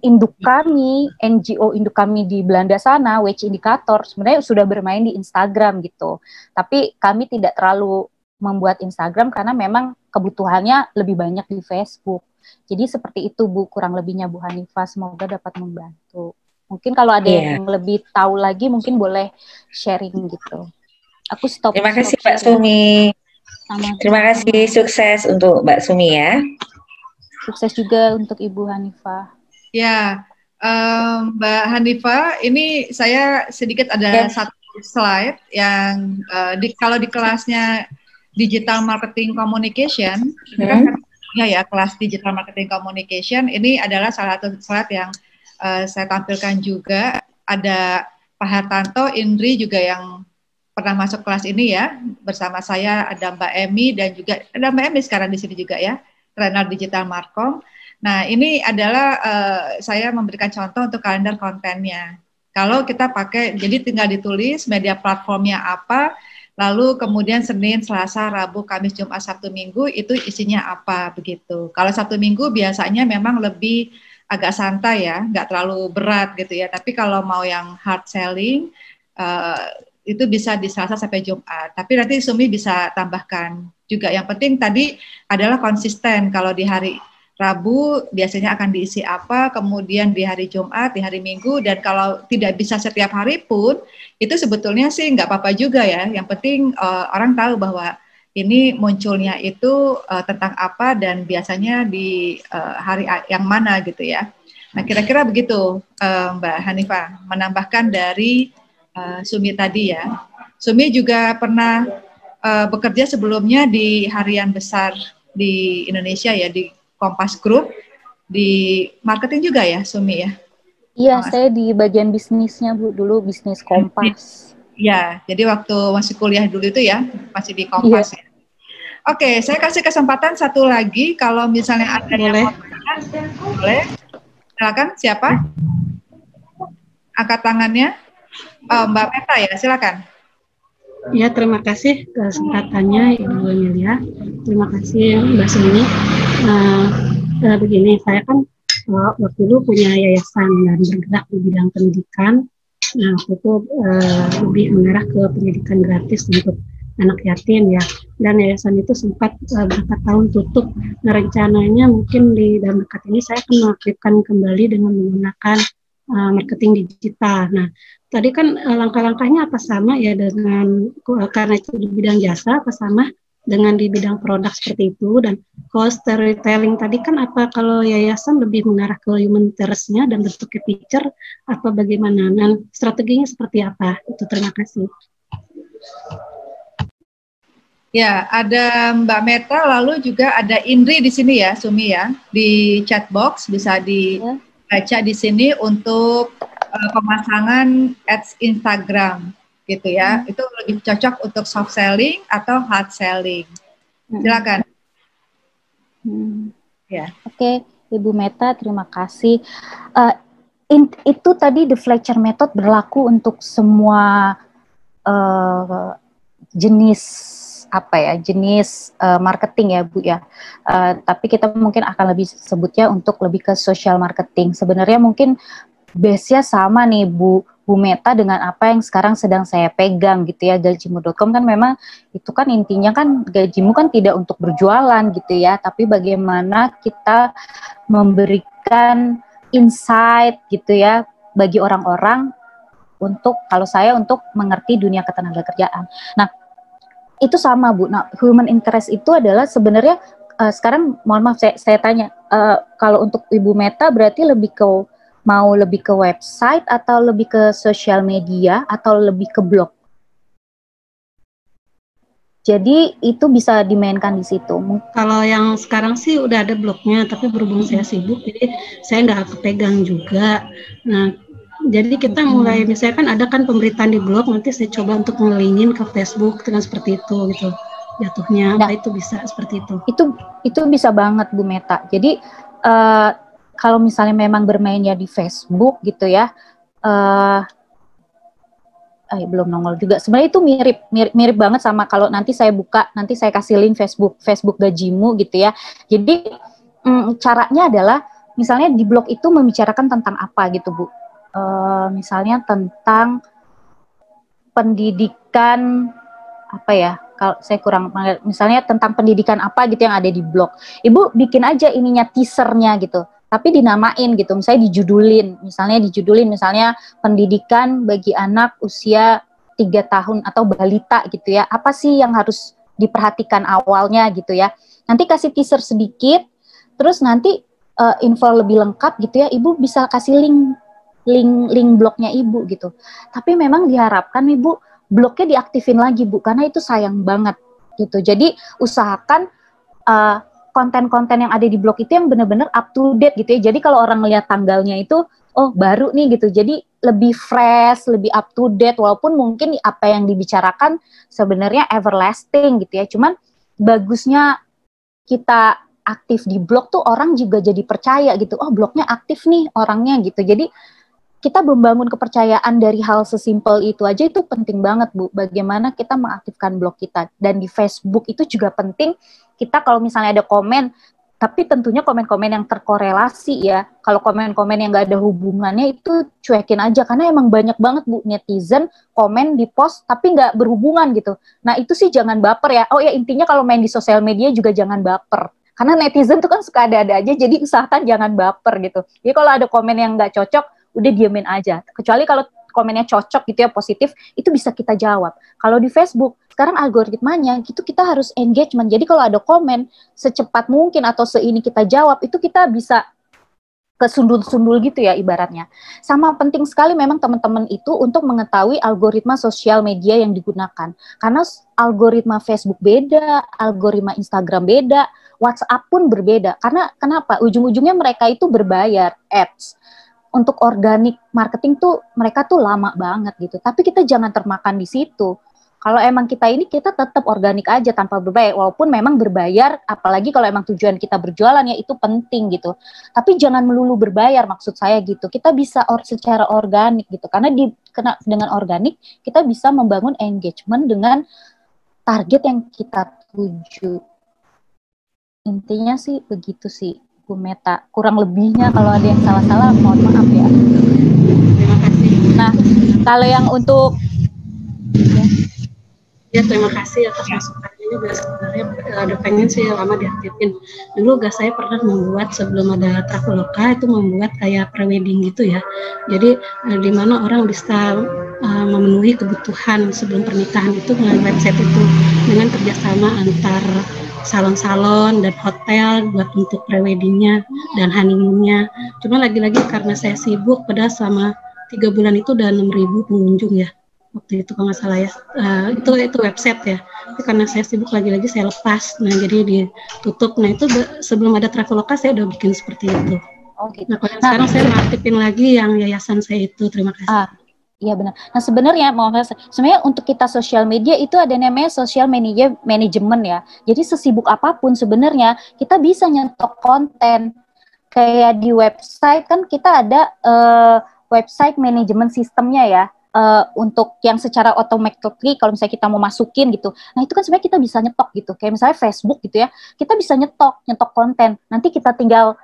induk kami, NGO induk kami di Belanda sana, Wage Indicator, sebenarnya sudah bermain di Instagram gitu. Tapi kami tidak terlalu membuat Instagram karena memang kebutuhannya lebih banyak di Facebook. Jadi seperti itu Bu, kurang lebihnya Bu Hanifah, semoga dapat membantu. Mungkin kalau ada yang lebih tahu lagi mungkin boleh sharing gitu. Aku stop. Terima kasih Mbak Sumi. Terima kasih, sukses untuk Mbak Sumi ya. Sukses juga untuk Ibu Hanifah. Ya, Mbak Hanifah, ini saya sedikit ada satu slide yang kalau di kelasnya Digital Marketing Communication, kan ya kelas Digital Marketing Communication ini adalah salah satu slide yang saya tampilkan juga. Ada Pak Hartanto, Indri juga yang pernah masuk kelas ini ya, bersama saya ada Mbak Emi dan juga ada Mbak Emi sekarang di sini juga ya, trainer Digital Markom. Nah ini adalah saya memberikan contoh untuk kalender kontennya. Kalau kita pakai, jadi tinggal ditulis media platformnya apa, lalu kemudian Senin, Selasa, Rabu, Kamis, Jumat, Sabtu, Minggu itu isinya apa begitu. Kalau Sabtu Minggu biasanya memang lebih agak santai ya, nggak terlalu berat gitu ya. Tapi kalau mau yang hard selling itu bisa di Selasa sampai Jumat. Tapi nanti Sumi bisa tambahkan juga. Yang penting tadi adalah konsisten. Kalau di hari Rabu biasanya akan diisi apa, kemudian di hari Jumat, di hari Minggu, dan kalau tidak bisa setiap hari pun, itu sebetulnya sih nggak apa-apa juga ya. Yang penting orang tahu bahwa ini munculnya itu tentang apa dan biasanya di hari yang mana gitu ya. Nah kira-kira begitu Mbak Hanifah, menambahkan dari Sumi tadi ya. Sumi juga pernah bekerja sebelumnya di harian besar di Indonesia ya, di Kompas Group, di marketing juga ya, Sumi ya? Iya, saya di bagian bisnisnya Bu, dulu bisnis Kompas. Iya, jadi waktu masih kuliah dulu itu ya, masih di Kompas ya. Oke, saya kasih kesempatan satu lagi, kalau misalnya ada yang mau bertanya, boleh. Silakan, siapa? Angkat tangannya. Mbak Meta ya, silakan. Ya, terima kasih kesempatannya Ibu Emilia. Terima kasih Mbak Sumi. Begini, saya kan waktu dulu punya yayasan dan bergerak di bidang pendidikan. Nah, waktu itu lebih mengarah ke pendidikan gratis untuk anak yatim ya. Dan yayasan itu sempat beberapa tahun tutup. Nah, rencananya mungkin di dalam dekat ini saya akan mengaktifkan kembali dengan menggunakan marketing digital. Nah, tadi kan langkah-langkahnya apa sama ya dengan karena itu di bidang jasa, apa sama dengan di bidang produk seperti itu. Dan kalau storytelling tadi kan apa kalau yayasan lebih mengarah ke human interest-nya dan bentuknya picture apa bagaimana, dan strateginya seperti apa? Itu terima kasih. Ya, ada Mbak Meta, lalu juga ada Indri di sini ya, Sumi ya, di chat box bisa dibaca di sini untuk pemasangan ads Instagram, gitu ya. Itu lebih cocok untuk soft selling atau hard selling. Silakan. Ya. Oke, Ibu Meta, terima kasih. Itu tadi the Fletcher method berlaku untuk semua jenis jenis marketing ya Bu ya. Tapi kita mungkin akan lebih sebutnya untuk lebih ke social marketing. Sebenarnya mungkin base-nya sama nih Bu Meta dengan apa yang sekarang sedang saya pegang gitu ya, gajimu.com kan memang itu kan intinya kan gajimu kan tidak untuk berjualan gitu ya, tapi bagaimana kita memberikan insight gitu ya bagi orang-orang untuk kalau saya untuk mengerti dunia ketenagakerjaan. Nah, itu sama Bu. Nah, human interest itu adalah sebenarnya sekarang mohon maaf saya tanya, kalau untuk Ibu Meta berarti lebih ke website atau lebih ke sosial media atau lebih ke blog? Jadi itu bisa dimainkan di situ. Kalau yang sekarang sih udah ada blognya, tapi berhubung saya sibuk, jadi saya nggak kepegang juga. Nah, jadi kita mulai, misalnya kan ada kan pemberitaan di blog, nanti saya coba untuk ngelingin ke Facebook dengan seperti itu gitu. Jatuhnya apa itu bisa seperti itu. Itu bisa banget Bu Meta. Jadi kalau misalnya memang bermainnya di Facebook gitu ya, belum nongol juga. Sebenarnya itu mirip banget sama kalau nanti saya buka, nanti saya kasih link Facebook gajimu gitu ya. Jadi caranya adalah misalnya di blog itu membicarakan tentang apa gitu Bu. Misalnya tentang pendidikan apa ya, kalau saya kurang, misalnya tentang pendidikan apa gitu yang ada di blog. Ibu bikin aja ininya teasernya gitu, tapi dinamain gitu, misalnya dijudulin misalnya pendidikan bagi anak usia 3 tahun atau balita gitu ya, apa sih yang harus diperhatikan awalnya gitu ya. Nanti kasih teaser sedikit, terus nanti info lebih lengkap gitu ya, Ibu bisa kasih link blognya Ibu gitu. Tapi memang diharapkan Ibu blognya diaktifin lagi Bu, karena itu sayang banget gitu. Jadi usahakan konten-konten yang ada di blog itu yang benar-benar up to date gitu ya. Jadi kalau orang melihat tanggalnya itu, oh baru nih gitu. Jadi lebih fresh, lebih up to date, walaupun mungkin apa yang dibicarakan sebenarnya everlasting gitu ya. Cuman bagusnya kita aktif di blog tuh orang juga jadi percaya gitu. Oh blognya aktif nih orangnya gitu. Jadi kita membangun kepercayaan dari hal sesimpel itu aja itu penting banget Bu. Bagaimana kita mengaktifkan blog kita. Dan di Facebook itu juga penting kita kalau misalnya ada komen, tapi tentunya komen-komen yang terkorelasi ya. Kalau komen-komen yang gak ada hubungannya itu cuekin aja. Karena emang banyak banget Bu netizen komen di post tapi gak berhubungan gitu. Nah itu sih jangan baper ya. Oh ya intinya kalau main di sosial media juga jangan baper. Karena netizen tuh kan suka ada-ada aja, jadi usahakan jangan baper gitu. Jadi kalau ada komen yang gak cocok, udah diemin aja. Kecuali kalau komennya cocok gitu ya, positif, itu bisa kita jawab. Kalau di Facebook, sekarang algoritmanya, itu kita harus engagement. Jadi kalau ada komen, secepat mungkin atau seini kita jawab, itu kita bisa kesundul-sundul gitu ya ibaratnya. Sama penting sekali memang teman-teman itu untuk mengetahui algoritma sosial media yang digunakan. Karena algoritma Facebook beda, algoritma Instagram beda, WhatsApp pun berbeda. Karena kenapa? Ujung-ujungnya mereka itu berbayar ads. Untuk organik marketing tuh mereka tuh lama banget gitu. Tapi kita jangan termakan di situ. Kalau emang kita tetap organik aja tanpa berbayar. Walaupun memang berbayar, apalagi kalau emang tujuan kita berjualan ya itu penting gitu. Tapi jangan melulu berbayar maksud saya gitu. Kita bisa secara organik gitu. Karena dengan organik kita bisa membangun engagement dengan target yang kita tuju. Intinya sih begitu sih. Bu Meta, kurang lebihnya kalau ada yang salah-salah mohon maaf ya. Terima kasih. Nah, kalau yang untuk ya terima kasih atas masukannya. juga sebenarnya ada pengen sih lama diaktifin. Dulu saya pernah membuat sebelum ada Traveloka itu membuat kayak prewedding gitu ya. Jadi di mana orang bisa memenuhi kebutuhan sebelum pernikahan itu melalui website itu dengan kerjasama antar salon-salon dan hotel buat untuk preweddingnya dan honeymoonnya. Cuma lagi-lagi karena saya sibuk, padahal selama 3 bulan itu udah 6.000 pengunjung ya. Waktu itu kalau nggak salah ya, itu website ya. Tapi karena saya sibuk lagi-lagi saya lepas, nah jadi ditutup. Nah itu sebelum ada Traveloka saya udah bikin seperti itu. Oh gitu. Nah sekarang saya aktifin lagi yang yayasan saya itu. Terima kasih. Iya benar. Nah sebenarnya sebenarnya untuk kita sosial media itu ada namanya social media management ya. Jadi sesibuk apapun sebenarnya kita bisa nyetok konten. Kayak di website kan kita ada website management sistemnya ya. Untuk yang secara automatically kalau misalnya kita mau masukin gitu, nah itu kan sebenarnya kita bisa nyetok gitu, kayak misalnya Facebook gitu ya, kita bisa nyetok konten, nanti kita tinggal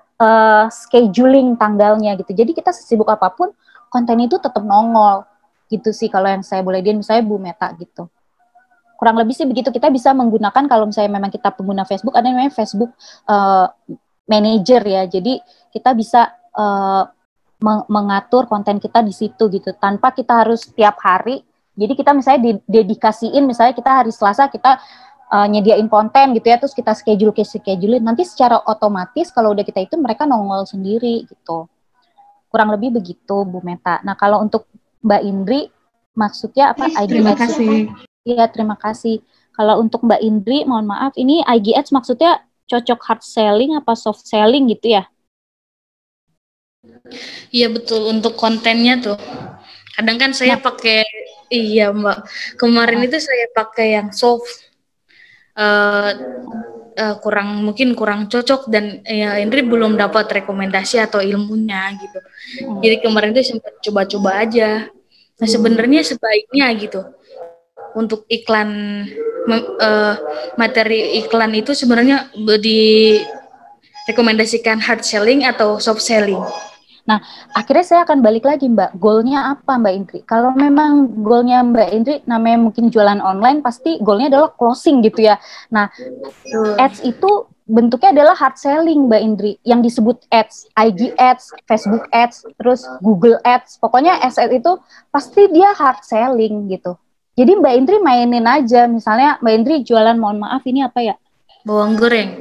scheduling tanggalnya gitu, jadi kita sesibuk apapun konten itu tetap nongol gitu sih kalau yang saya boleh diin, misalnya Bu Meta gitu, kurang lebih sih begitu. Kita bisa menggunakan kalau misalnya memang kita pengguna Facebook, ada namanya Facebook Manager ya, jadi kita bisa mengatur konten kita di situ gitu, tanpa kita harus tiap hari. Jadi kita misalnya dedikasiin, misalnya kita hari Selasa kita nyediain konten gitu ya, terus kita schedulein, nanti secara otomatis kalau udah kita itu mereka nongol sendiri gitu. Kurang lebih begitu Bu Meta. Nah kalau untuk Mbak Indri, maksudnya apa? Terima kasih. Iya terima kasih. Kalau untuk Mbak Indri, mohon maaf, ini IG Ads maksudnya cocok hard selling apa soft selling gitu ya? Iya betul, untuk kontennya tuh. Kadang kan saya pakai, iya Mbak, kemarin itu saya pakai yang soft, mungkin kurang cocok, dan ya Indri belum dapat rekomendasi atau ilmunya gitu. Jadi kemarin itu sempat coba-coba aja. Nah sebenarnya sebaiknya gitu untuk iklan, materi iklan itu sebenarnya direkomendasikan hard selling atau soft selling. Nah, akhirnya saya akan balik lagi Mbak, goalnya apa Mbak Indri? Kalau memang goalnya Mbak Indri namanya mungkin jualan online, pasti goalnya adalah closing gitu ya. Nah, ads itu bentuknya adalah hard selling Mbak Indri, yang disebut ads, IG ads, Facebook ads, terus Google ads, pokoknya ads itu pasti dia hard selling gitu. Jadi Mbak Indri mainin aja, misalnya Mbak Indri jualan, mohon maaf ini apa ya? Bawang goreng.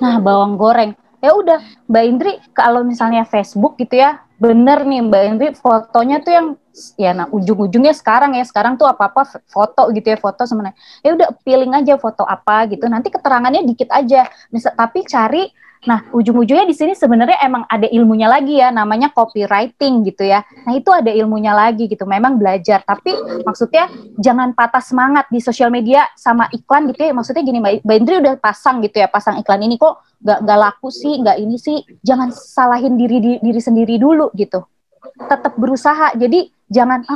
Nah, bawang goreng. Ya udah, Mbak Indri kalau misalnya Facebook gitu ya, bener nih Mbak Indri fotonya tuh yang ya nah ujung-ujungnya sekarang tuh apa-apa foto gitu ya, foto sebenarnya. Ya udah pilih aja foto apa gitu. Nanti keterangannya dikit aja. Tapi cari, nah ujung-ujungnya di sini sebenarnya emang ada ilmunya lagi ya, namanya copywriting gitu ya. Nah itu ada ilmunya lagi gitu, memang belajar. Tapi maksudnya jangan patah semangat di sosial media sama iklan gitu ya. Maksudnya gini Mbak Indri udah pasang gitu ya, pasang iklan ini kok nggak laku sih, nggak ini sih. Jangan salahin diri sendiri dulu gitu. Tetap berusaha. Jadi jangan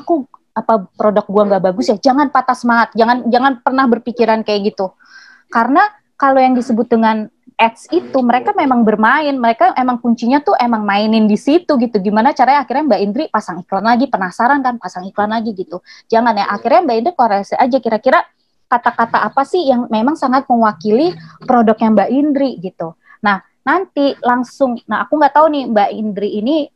produk gua nggak bagus ya. Jangan patah semangat. Jangan pernah berpikiran kayak gitu. Karena kalau yang disebut dengan ads itu mereka memang bermain, mereka emang kuncinya tuh emang mainin di situ gitu. Gimana caranya akhirnya Mbak Indri pasang iklan lagi, penasaran kan pasang iklan lagi gitu. Jangan ya, akhirnya Mbak Indri koreksi aja kira-kira kata-kata apa sih yang memang sangat mewakili produknya Mbak Indri gitu. Nah nanti langsung, nah aku nggak tahu nih Mbak Indri ini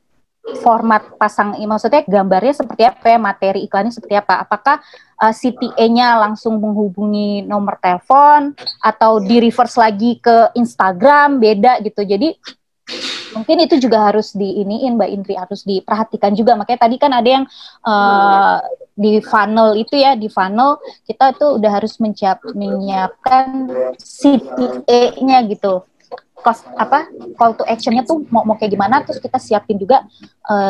format pasang, maksudnya gambarnya seperti apa ya, materi iklannya seperti apa, apakah CTA-nya langsung menghubungi nomor telepon atau di reverse lagi ke Instagram, beda gitu. Jadi mungkin itu juga harus diiniin Mbak Indri, harus diperhatikan juga. Makanya tadi kan ada yang di funnel itu ya, di funnel kita tuh udah harus menyiapkan CTA-nya gitu. Call to action-nya tuh mau kayak gimana, terus kita siapin juga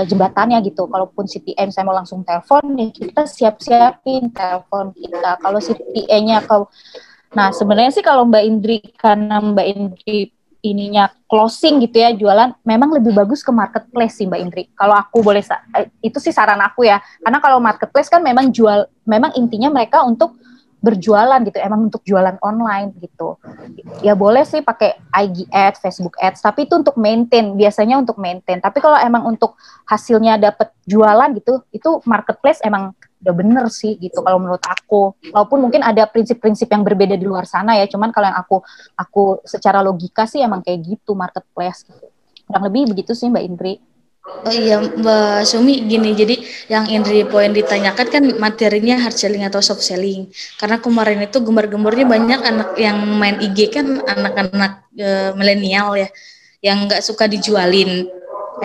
jembatannya gitu. Kalaupun CTA saya mau langsung telepon, ya kita siapin telepon kita. Kalau CTA-nya nah sebenarnya sih kalau Mbak Indri, karena Mbak Indri ininya closing gitu ya, jualan, memang lebih bagus ke marketplace sih Mbak Indri. Kalau aku boleh, itu sih saran aku ya. Karena kalau marketplace kan memang memang intinya mereka untuk berjualan gitu, emang untuk jualan online gitu. Ya boleh sih pakai IG ads, Facebook ads, tapi itu untuk maintain, biasanya untuk maintain. Tapi kalau emang untuk hasilnya dapat jualan gitu, itu marketplace emang udah bener sih gitu kalau menurut aku. Walaupun mungkin ada prinsip-prinsip yang berbeda di luar sana ya, cuman kalau yang aku secara logika sih emang kayak gitu marketplace gitu. Kurang lebih begitu sih Mbak Indri. Oh iya Mbak Sumi, gini, jadi yang Indri poin ditanyakan kan materinya hard selling atau soft selling. Karena kemarin itu gembar-gembornya banyak anak yang main IG kan anak-anak milenial ya, yang nggak suka dijualin.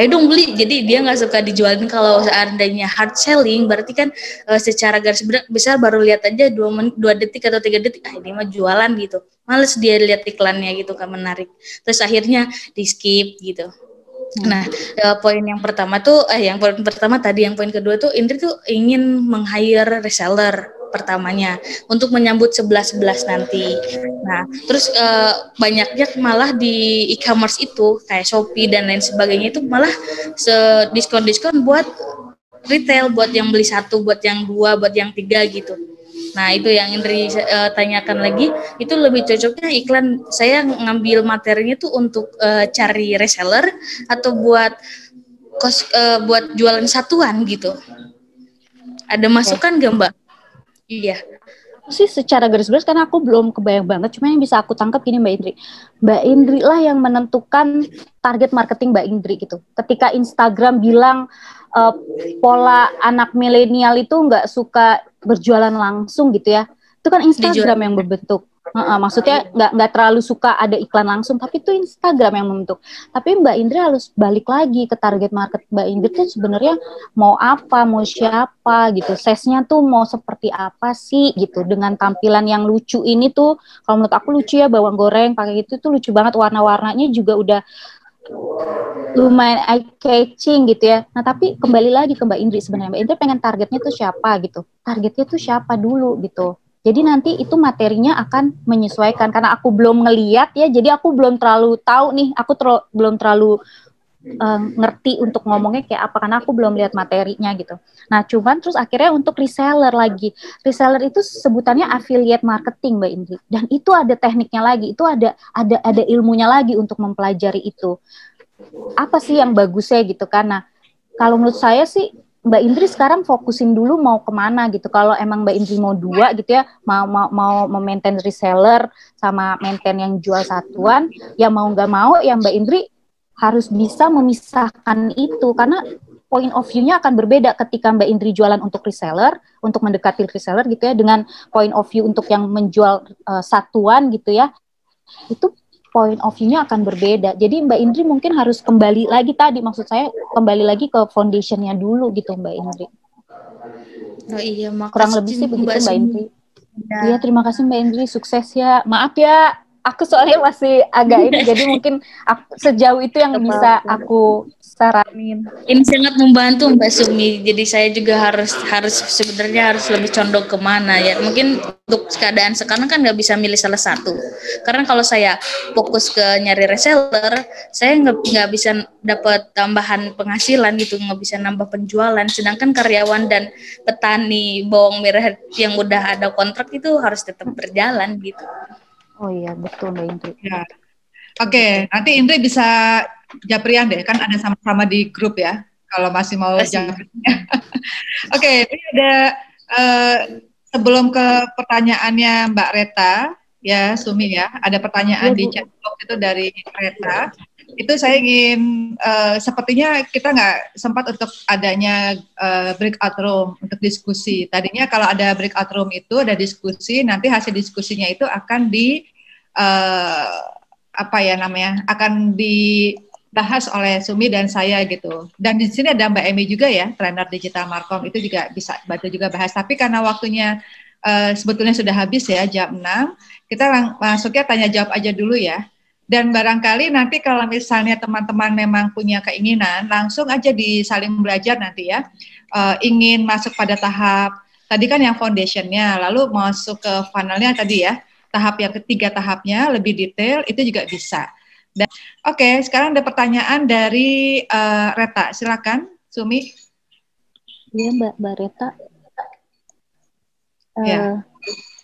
Ayo dong beli, jadi dia nggak suka dijualin. Kalau seandainya hard selling berarti kan secara garis besar baru lihat aja 2 detik atau 3 detik, ini mah jualan gitu. Males dia lihat iklannya gitu kan, menarik. Terus akhirnya di skip gitu. Nah, poin yang pertama tuh, yang poin pertama tadi, yang poin kedua tuh Indri tuh ingin meng-hire reseller pertamanya untuk menyambut 11.11 nanti. Nah, terus banyaknya malah di e-commerce itu kayak Shopee dan lain sebagainya itu malah diskon-diskon buat retail, buat yang beli 1, buat yang 2, buat yang 3 gitu. Nah, itu yang Indri tanyakan lagi, itu lebih cocoknya iklan saya ngambil materinya tuh untuk cari reseller atau buat buat jualan satuan gitu. Ada masukan gak Mbak? Iya. Sih secara garis-garis karena aku belum kebayang banget, cuma yang bisa aku tangkap gini Mbak Indri. Mbak Indri lah yang menentukan target marketing Mbak Indri gitu. Ketika Instagram bilang pola anak milenial itu nggak suka berjualan langsung gitu ya, itu kan Instagram yang membentuk. Maksudnya nggak terlalu suka ada iklan langsung, tapi itu Instagram yang membentuk. Tapi Mbak Indri harus balik lagi ke target market Mbak Indri tuh sebenarnya mau apa, mau siapa gitu, size-nya tuh mau seperti apa sih gitu. Dengan tampilan yang lucu ini tuh, kalau menurut aku lucu ya, bawang goreng pakai itu tuh lucu banget, warna-warnanya juga udah lumayan eye catching gitu ya. Nah tapi kembali lagi ke Mbak Indri, sebenarnya Mbak Indri pengen targetnya tuh siapa gitu, targetnya tuh siapa dulu gitu. Jadi nanti itu materinya akan menyesuaikan, karena aku belum ngeliat ya, jadi aku belum terlalu tahu nih, aku belum terlalu ngerti untuk ngomongnya kayak apa, karena aku belum lihat materinya gitu. Nah cuman terus akhirnya untuk reseller lagi, reseller itu sebutannya affiliate marketing Mbak Indri, dan itu ada tekniknya lagi, itu ada ilmunya lagi untuk mempelajari itu. Apa sih yang bagusnya gitu kan. Nah kalau menurut saya sih Mbak Indri sekarang fokusin dulu mau kemana gitu. Kalau emang Mbak Indri mau 2 gitu ya, mau maintain reseller sama maintain yang jual satuan, ya mau nggak mau ya Mbak Indri harus bisa memisahkan itu, karena point of view-nya akan berbeda ketika Mbak Indri jualan untuk reseller, untuk mendekati reseller gitu ya, dengan point of view untuk yang menjual satuan gitu ya. Itu point of view-nya akan berbeda. Jadi Mbak Indri mungkin harus kembali lagi tadi, maksud saya kembali lagi ke foundation-nya dulu gitu Mbak Indri. Oh iya, makasih. Kurang lebih sih begitu Mbak Indri. Iya, terima kasih Mbak Indri, sukses ya. Maaf ya, aku soalnya masih agak ini, jadi mungkin sejauh itu yang bisa aku saranin. Ini sangat membantu Mbak Sumi. Jadi saya juga harus sebenarnya harus lebih condong kemana ya. Mungkin untuk keadaan sekarang kan nggak bisa milih salah satu. Karena kalau saya fokus ke nyari reseller, saya nggak bisa dapat tambahan penghasilan gitu, nggak bisa nambah penjualan. Sedangkan karyawan dan petani bawang merah yang udah ada kontrak itu harus tetap berjalan gitu. Oh iya, betul Mbak Indri. Ya. Oke, nanti Indri bisa japrian deh, kan ada sama-sama di grup ya, kalau masih mau japrian. Oke, ini ada sebelum ke pertanyaannya Mbak Reta, ya Sumi ya, ada pertanyaan di chat box itu dari Reta. Itu saya ingin, sepertinya kita nggak sempat untuk adanya breakout room untuk diskusi. Tadinya kalau ada breakout room itu ada diskusi, nanti hasil diskusinya itu akan akan dibahas oleh Sumi dan saya gitu. Dan di sini ada Mbak Emi juga ya, trainer digital markom, itu juga bisa bantu juga bahas. Tapi karena waktunya sebetulnya sudah habis ya, jam 6, kita masuknya tanya jawab aja dulu ya. Dan barangkali nanti kalau misalnya teman-teman memang punya keinginan, langsung aja di saling belajar nanti ya, ingin masuk pada tahap, tadi kan yang foundationnya, lalu masuk ke funnelnya tadi ya, tahap yang ketiga tahapnya, lebih detail, itu juga bisa. Dan oke, sekarang ada pertanyaan dari Reta, silakan Sumi. Iya Mbak Reta. Ya.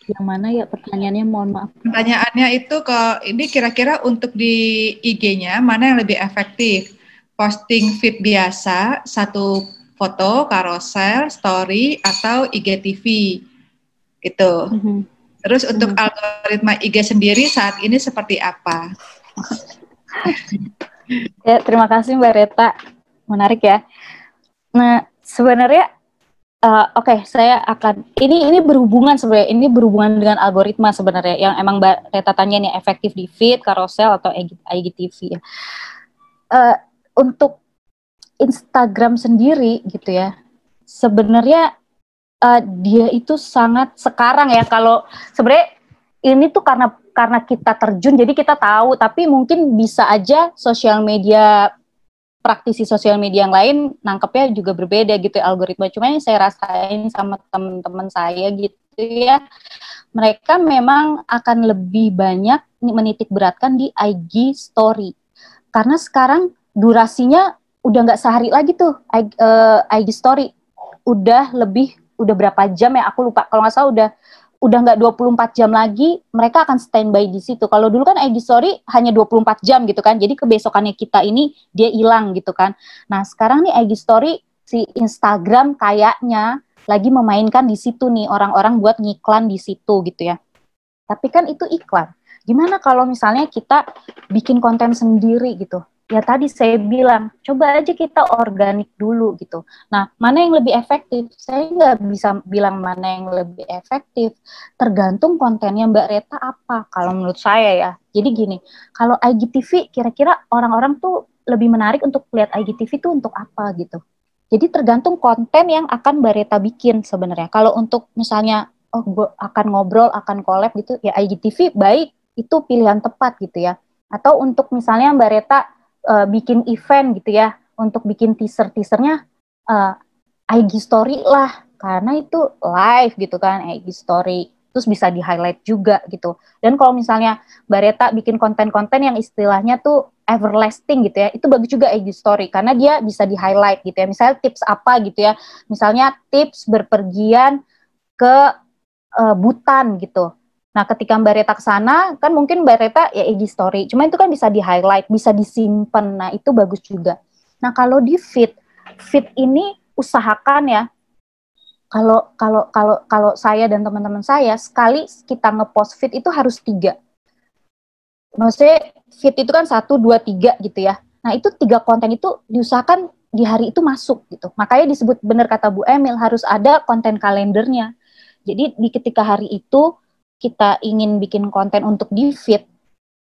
Yang mana ya pertanyaannya, mohon maaf. Pertanyaannya itu ini kira-kira untuk di IG-nya mana yang lebih efektif? Posting feed biasa, satu foto, carousel, story, atau IGTV gitu. Terus untuk algoritma IG sendiri saat ini seperti apa? Ya, terima kasih Mbak Reta, menarik ya. Nah, sebenarnya oke, saya akan ini berhubungan sebenarnya, ini berhubungan dengan algoritma sebenarnya yang emang Mbak Reta tanya nih, efektif di feed, carousel atau IGTV ya. Untuk Instagram sendiri gitu ya, sebenarnya dia itu sangat sekarang ya, kalau sebenarnya ini tuh karena kita terjun jadi kita tahu, tapi mungkin bisa aja praktisi sosial media yang lain nangkepnya juga berbeda gitu algoritma. Cuma yang saya rasain sama teman-teman saya gitu ya, mereka memang akan lebih banyak menitik beratkan di IG story, karena sekarang durasinya udah nggak sehari lagi tuh IG story, udah berapa jam ya, aku lupa, kalau nggak salah udah nggak 24 jam lagi mereka akan standby di situ. Kalau dulu kan IG story hanya 24 jam gitu kan, jadi kebesokannya kita ini dia hilang gitu kan. Nah sekarang nih IG story si Instagram kayaknya lagi memainkan di situ nih, orang-orang buat ngiklan di situ gitu ya. Tapi kan itu iklan. Gimana kalau misalnya kita bikin konten sendiri gitu? Ya tadi saya bilang, coba aja kita organik dulu gitu. Nah, mana yang lebih efektif? Saya nggak bisa bilang mana yang lebih efektif. Tergantung kontennya Mbak Reta apa, kalau menurut saya ya. Jadi gini, kalau IGTV kira-kira orang-orang tuh lebih menarik untuk lihat IGTV tuh untuk apa gitu. Jadi tergantung konten yang akan Mbak Reta bikin sebenarnya. Kalau untuk misalnya, gue akan ngobrol, akan collab gitu, ya IGTV baik, itu pilihan tepat gitu ya. Atau untuk misalnya Mbak Reta bikin event gitu ya, untuk bikin teasernya IG story lah, karena itu live gitu kan, IG story, terus bisa di highlight juga gitu. Dan kalau misalnya Mbak Reta bikin konten-konten yang istilahnya tuh everlasting gitu ya, itu bagus juga IG story, karena dia bisa di highlight gitu ya, misalnya tips apa gitu ya, misalnya tips berpergian ke Butan gitu. Nah, ketika Mbak Reta ke sana, kan mungkin Mbak Reta ya IG story, cuma itu kan bisa di-highlight, bisa disimpan. Nah, itu bagus juga. Nah, kalau di feed ini usahakan ya, kalau saya dan teman-teman saya, sekali kita ngepost feed itu harus 3. Maksudnya feed itu kan 1, 2, 3 gitu ya. Nah, itu 3 konten itu diusahakan di hari itu masuk gitu. Makanya disebut, benar kata Bu Emil, harus ada konten kalendernya. Jadi di ketika hari itu kita ingin bikin konten untuk di feed.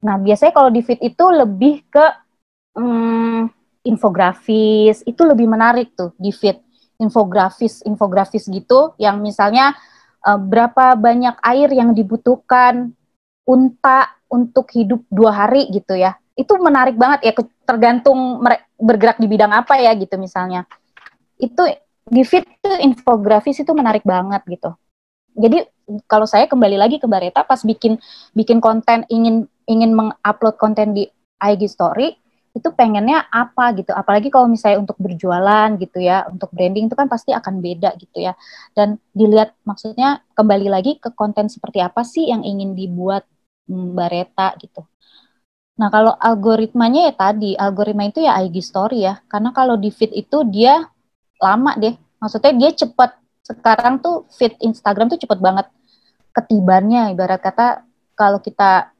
Nah, biasanya kalau di feed itu lebih ke infografis, itu lebih menarik tuh di feed. Infografis gitu, yang misalnya berapa banyak air yang dibutuhkan unta untuk hidup 2 hari gitu ya. Itu menarik banget ya, tergantung bergerak di bidang apa ya gitu misalnya. Itu di feed tuh infografis itu menarik banget gitu. Jadi kalau saya kembali lagi ke Mbak Reta, pas bikin konten, ingin mengupload konten di IG story, itu pengennya apa gitu. Apalagi kalau misalnya untuk berjualan gitu ya, untuk branding itu kan pasti akan beda gitu ya. Dan dilihat, maksudnya kembali lagi ke konten seperti apa sih yang ingin dibuat Mbak Reta gitu. Nah, kalau algoritmanya ya tadi, algoritma itu ya IG story ya. Karena kalau di feed itu dia lama deh. Maksudnya dia cepat. Sekarang tuh feed Instagram tuh cepet banget ketibannya, ibarat kata kalau kita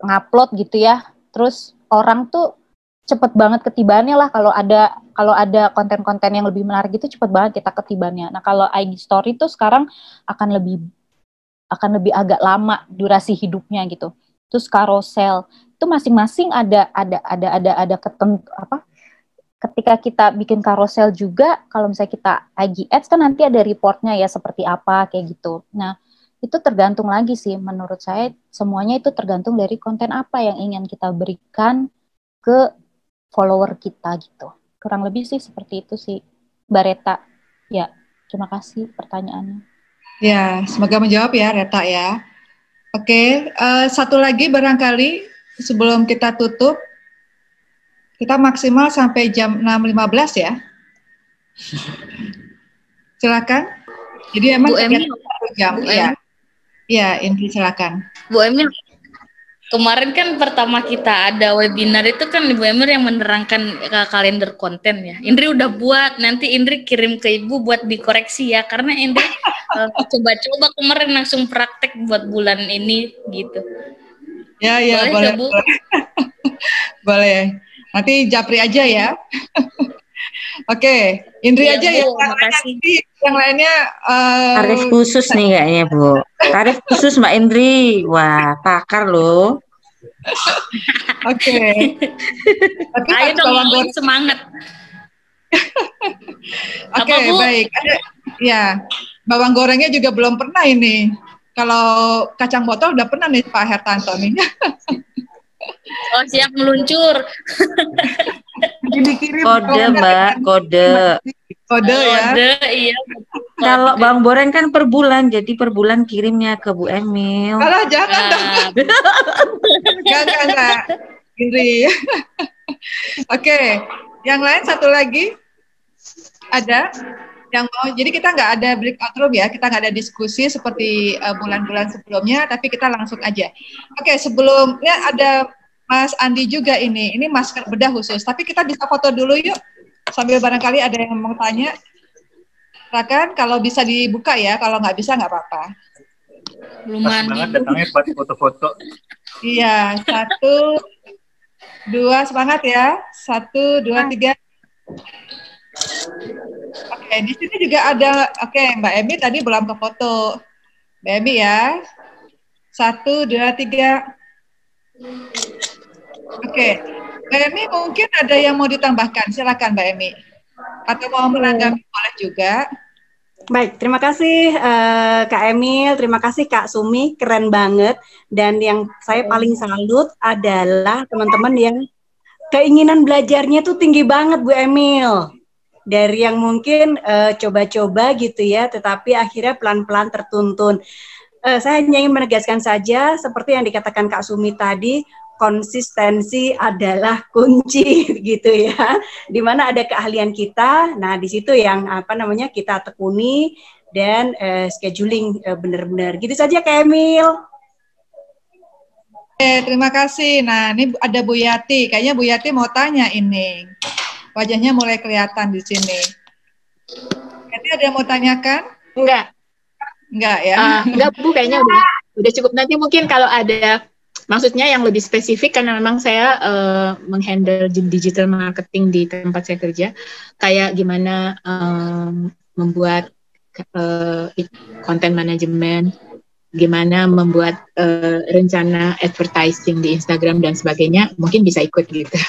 ngupload gitu ya, terus orang tuh cepet banget ketibannya lah, kalau ada konten-konten yang lebih menarik itu cepet banget kita ketibannya. Nah, kalau IG story tuh sekarang akan lebih agak lama durasi hidupnya gitu. Terus carousel itu masing-masing ada ketika kita bikin carousel juga, kalau misalnya kita IG Ads kan nanti ada reportnya ya seperti apa kayak gitu. Nah, itu tergantung lagi sih menurut saya, semuanya itu tergantung dari konten apa yang ingin kita berikan ke follower kita gitu. Kurang lebih sih seperti itu sih, Mbak Reta. Ya, terima kasih pertanyaannya. Ya, semoga menjawab ya Reta ya. Oke, satu lagi barangkali sebelum kita tutup. Kita maksimal sampai jam 6.15 ya. Silakan. Jadi emang Bu Emil, jam. Iya. Iya, Indri silakan. Bu Emil. Kemarin kan pertama kita ada webinar itu kan Ibu Emir yang menerangkan kalender konten ya. Indri udah buat, nanti Indri kirim ke Ibu buat dikoreksi ya, karena Indri coba-coba kemarin langsung praktek buat bulan ini gitu. Ya, boleh, Bu. Boleh. Nanti Japri aja ya. Oke, Indri aja ya. Yang lainnya tarif khusus nih kayaknya, Bu. Tarif khusus Mbak Indri. Wah, pakar loh. Oke. Ayo dong, semangat. Oke, baik. Ya, bawang gorengnya juga belum pernah ini. Kalau kacang botol udah pernah nih Pak Hertanto nih. Oh, siap meluncur. Dikirim kode Mbak, kode ya. Kode, iya. Kalau bawang goreng kan per bulan, jadi per bulan kirimnya ke Bu Emil. Alah, jangan dong. Enggak. Indri. Oke, yang lain satu lagi ada yang mau. Jadi kita nggak ada breakout room ya, kita nggak ada diskusi seperti bulan-bulan sebelumnya, tapi kita langsung aja. Oke, sebelumnya ada Mas Andi juga ini masker bedah khusus, tapi kita bisa foto dulu yuk, sambil barangkali ada yang mau tanya. Silakan, kalau bisa dibuka ya, kalau nggak bisa nggak apa-apa. Belum semangat datangnya buat foto-foto. Iya, 1, 2, semangat ya, 1, 2, 3. Oke, di sini juga ada. Oke, Mbak Emi tadi belum ke foto. Mbak Emi ya, 1, 2, 3. Oke, Mbak Emi mungkin ada yang mau ditambahkan, silakan Mbak Emi. Atau mau menanggapi boleh juga. Baik, terima kasih Kak Emil, terima kasih Kak Sumi, keren banget. Dan yang saya paling salut adalah teman-teman yang keinginan belajarnya tuh tinggi banget Bu Emil. Dari yang mungkin coba-coba gitu ya, tetapi akhirnya pelan-pelan tertuntun. Saya hanya ingin menegaskan saja, seperti yang dikatakan Kak Sumi tadi, konsistensi adalah kunci gitu ya. Di mana ada keahlian kita, nah di situ yang kita tekuni dan scheduling benar-benar. Gitu saja Kak Emil. Terima kasih. Nah, ini ada Bu Yati. Kayaknya Bu Yati mau tanya ini. Wajahnya mulai kelihatan di sini. Yati ada yang mau tanyakan? Enggak ya? Enggak Bu, kayaknya udah cukup. Nanti mungkin kalau ada maksudnya yang lebih spesifik, karena memang saya menghandle digital marketing di tempat saya kerja, kayak gimana membuat content management, gimana membuat rencana advertising di Instagram dan sebagainya, mungkin bisa ikut gitu.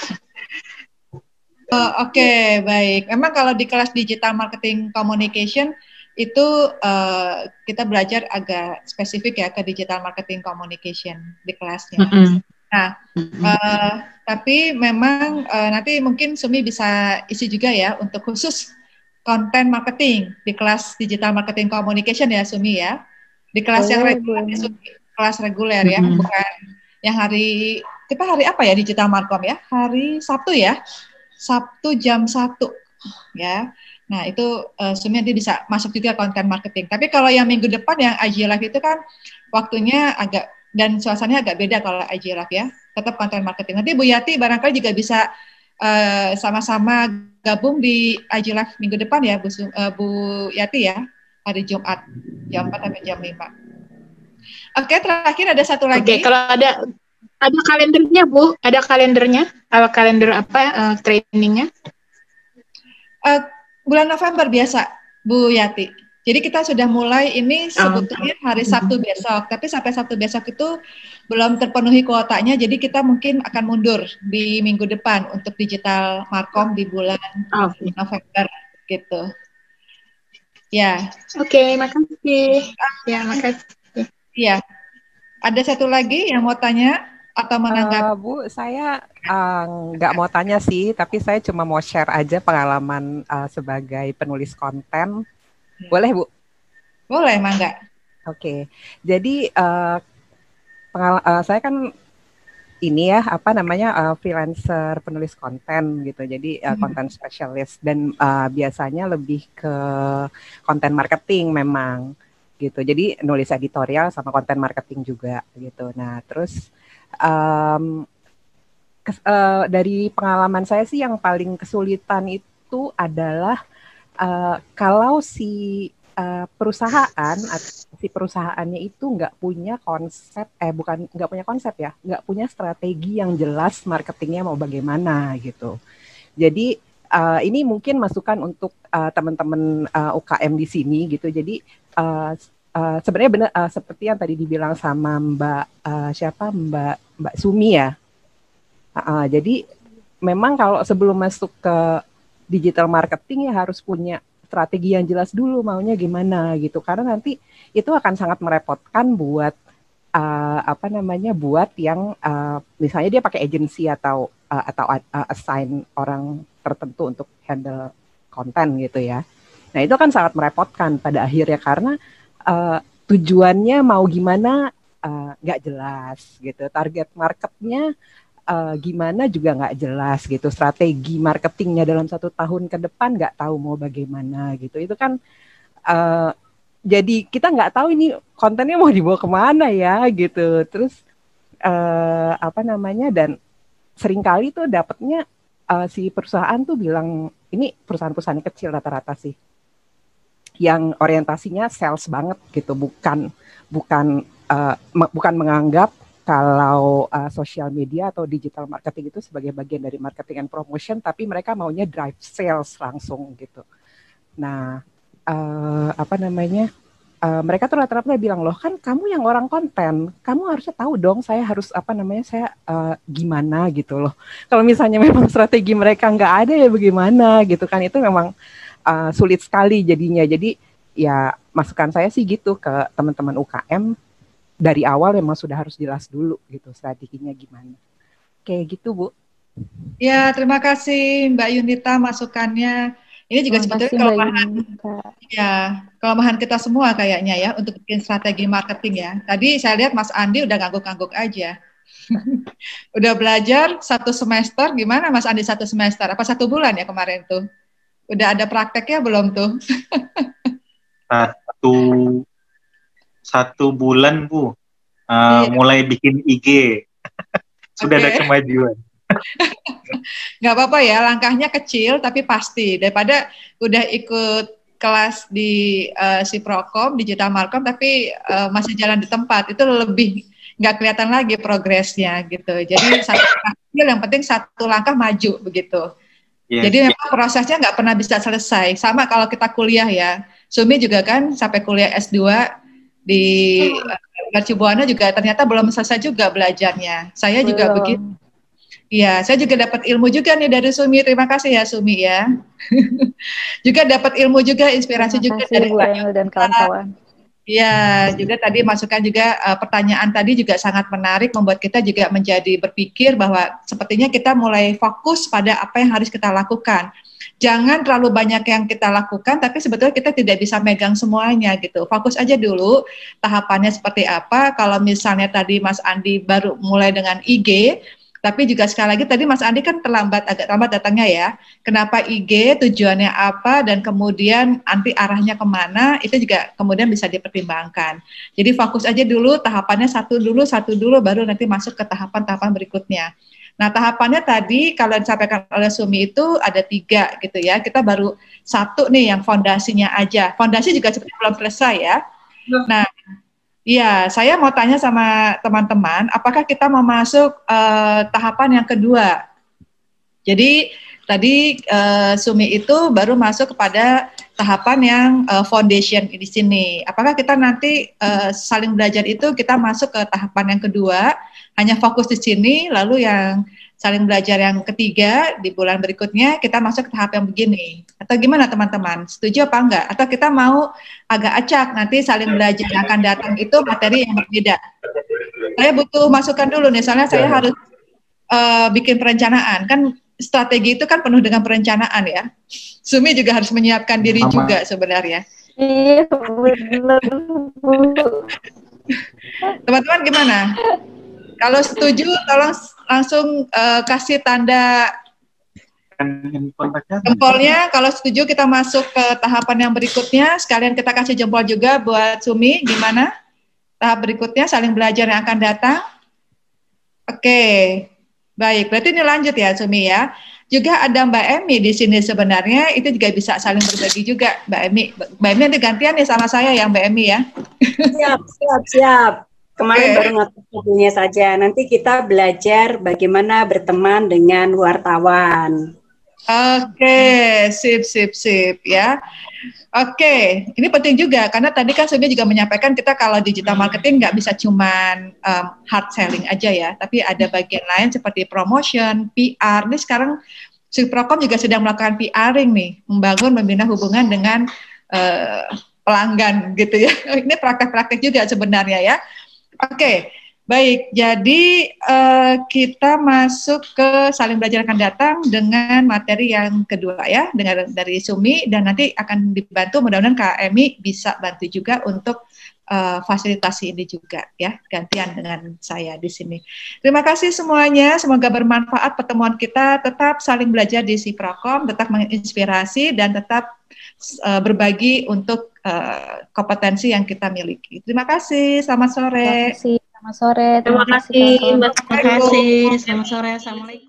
Oke, baik. Memang kalau di kelas digital marketing communication itu kita belajar agak spesifik ya ke digital marketing communication di kelasnya. Nah, tapi memang nanti mungkin Sumi bisa isi juga ya untuk khusus konten marketing di kelas digital marketing communication ya Sumi ya. Di kelas yang reguler, kelas reguler ya, bukan yang hari apa ya digital markom ya? Hari Sabtu ya. Sabtu jam 1 ya. Nah, itu Sumi nanti bisa masuk juga konten marketing. Tapi kalau yang minggu depan yang IG Live itu kan waktunya agak dan suasananya agak beda kalau IG Live ya. Tetap konten marketing. Nanti Bu Yati barangkali juga bisa sama-sama gabung di IG Live minggu depan ya Bu Yati ya. Hari Jumat jam 4 sampai jam 5. Oke, terakhir ada satu lagi. Oke, kalau ada kalendernya Bu, ada kalendernya. Kalender apa trainingnya? Bulan November biasa, Bu Yati. Jadi kita sudah mulai ini sebetulnya hari Sabtu besok, tapi sampai Sabtu besok itu belum terpenuhi kuotanya, jadi kita mungkin akan mundur di minggu depan untuk digital markom di bulan November gitu. Ya. Oke, makasih. Ya, makasih. Ya. Ada satu lagi yang mau tanya atau menanggapi? Bu, saya nggak mau tanya sih, tapi saya cuma mau share aja pengalaman sebagai penulis konten. Boleh, Bu? Boleh, Mangga. Oke. Jadi saya kan ini ya freelancer penulis konten gitu. Jadi konten spesialis dan biasanya lebih ke konten marketing memang. gitu. Jadi nulis editorial sama konten marketing juga gitu. Nah, terus dari pengalaman saya sih yang paling kesulitan itu adalah kalau si perusahaan atau si perusahaannya itu nggak punya konsep, nggak punya konsep ya, nggak punya strategi yang jelas marketingnya mau bagaimana gitu. Jadi ini mungkin masukan untuk teman-teman UKM di sini gitu. Jadi sebenarnya benar seperti yang tadi dibilang sama Mbak Sumi ya. Jadi memang kalau sebelum masuk ke digital marketing ya harus punya strategi yang jelas dulu maunya gimana gitu, karena nanti itu akan sangat merepotkan buat buat yang misalnya dia pakai agency atau assign orang tertentu untuk handle konten gitu ya. Nah itu kan sangat merepotkan pada akhirnya karena tujuannya mau gimana nggak jelas gitu, target marketnya gimana juga nggak jelas gitu, strategi marketingnya dalam 1 tahun ke depan nggak tahu mau bagaimana gitu. Itu kan jadi kita nggak tahu ini kontennya mau dibawa kemana ya gitu. Terus dan seringkali tuh dapatnya si perusahaan tuh bilang, ini perusahaan-perusahaan kecil rata-rata sih, yang orientasinya sales banget gitu, bukan menganggap kalau sosial media atau digital marketing itu sebagai bagian dari marketing and promotion, tapi mereka maunya drive sales langsung gitu. Nah, mereka tuh rata-rata bilang, loh kan kamu yang orang konten, kamu harusnya tahu dong saya harus gimana gitu loh. Kalau misalnya memang strategi mereka nggak ada ya bagaimana gitu kan, itu memang sulit sekali jadinya. Jadi ya masukan saya sih gitu ke teman-teman UKM, dari awal memang sudah harus jelas dulu gitu strateginya gimana. Kayak gitu, Bu. Ya, terima kasih Mbak Yunita masukannya. Ini juga sebetulnya kelemahan kita semua kayaknya ya untuk bikin strategi marketing ya. Tadi saya lihat Mas Andi udah ngangguk-ngangguk aja. Udah belajar 1 semester, gimana Mas Andi 1 semester? Apa 1 bulan ya kemarin tuh? Udah ada prakteknya belum tuh? 1 bulan, Bu. Mulai bikin IG. Sudah ada kemajuan. Nggak apa-apa ya, langkahnya kecil tapi pasti. Daripada udah ikut kelas di si Prokom, Digital Markom, tapi masih jalan di tempat, itu lebih nggak kelihatan lagi progresnya gitu. Jadi 1 langkah kecil, yang penting 1 langkah maju begitu. Yes. Jadi memang prosesnya nggak pernah bisa selesai. Sama kalau kita kuliah ya. Sumi juga kan sampai kuliah S2 di Cibuana juga ternyata belum selesai juga belajarnya. Saya juga begitu. Iya, saya juga dapat ilmu juga nih dari Sumi. Terima kasih ya Sumi ya. Juga dapat ilmu juga, inspirasi juga dari Bu Emil dan kawan-kawan. Iya, juga tadi masukan juga pertanyaan tadi juga sangat menarik, membuat kita juga menjadi berpikir bahwa sepertinya kita mulai fokus pada apa yang harus kita lakukan. Jangan terlalu banyak yang kita lakukan, tapi sebetulnya kita tidak bisa megang semuanya gitu. Fokus aja dulu tahapannya seperti apa. Kalau misalnya tadi Mas Andi baru mulai dengan IG, tapi juga sekali lagi tadi Mas Andi kan agak terlambat datangnya ya. Kenapa IG, tujuannya apa, dan kemudian nanti arahnya kemana, itu juga kemudian bisa dipertimbangkan. Jadi fokus aja dulu, tahapannya satu dulu, baru nanti masuk ke tahapan-tahapan berikutnya. Nah, tahapannya tadi kalau disampaikan oleh Sumi itu ada 3 gitu ya. Kita baru 1 nih yang fondasinya aja. Fondasi juga sebenarnya belum selesai ya. Nah, iya, saya mau tanya sama teman-teman, apakah kita mau masuk tahapan yang kedua? Jadi tadi Sumi itu baru masuk kepada tahapan yang foundation di sini. Apakah kita nanti saling belajar itu kita masuk ke tahapan yang kedua, hanya fokus di sini, lalu yang saling belajar yang ketiga di bulan berikutnya kita masuk ke tahap yang begini? Atau gimana teman-teman? Setuju apa enggak? Atau kita mau agak acak, nanti saling belajar yang akan datang itu materi yang berbeda? Saya butuh masukan dulu nih, soalnya saya harus bikin perencanaan. Kan strategi itu kan penuh dengan perencanaan ya. Sumi juga harus menyiapkan diri juga sebenarnya. Iya, benar. Teman-teman gimana? Kalau setuju, tolong langsung kasih tanda handphone pacar. Jempolnya, kalau setuju kita masuk ke tahapan yang berikutnya. Sekalian kita kasih jempol juga buat Sumi. Gimana? Tahap berikutnya, saling belajar yang akan datang. Oke, baik. Berarti ini lanjut ya, Sumi ya. Juga ada Mbak Emi di sini sebenarnya. Itu juga bisa saling berbagi juga, Mbak Emi. Mbak Emi nanti gantian nih sama saya ya, Mbak Emi ya. Siap. Kemarin baru ngatur judulnya saja. Nanti kita belajar bagaimana berteman dengan wartawan. Oke, sip ya. Oke, ini penting juga karena tadi kan Sumi juga menyampaikan kita kalau digital marketing nggak bisa cuman hard selling aja ya, tapi ada bagian lain seperti promotion, PR. Ini sekarang Siprocom juga sedang melakukan PRing nih, membina hubungan dengan pelanggan gitu ya. Ini praktek-praktek juga sebenarnya ya. Oke, baik. Jadi kita masuk ke saling belajar akan datang dengan materi yang kedua ya, dengan dari Sumi, dan nanti akan dibantu mudah-mudahan Kak Emi bisa bantu juga untuk fasilitasi ini juga ya, gantian dengan saya di sini. Terima kasih semuanya, semoga bermanfaat pertemuan kita. Tetap saling belajar di Siprocom, tetap menginspirasi dan tetap berbagi untuk kompetensi yang kita miliki. Terima kasih, selamat sore. Terima kasih, selamat sore. Terima kasih, Mbak. Terima kasih, selamat sore. Assalamualaikum.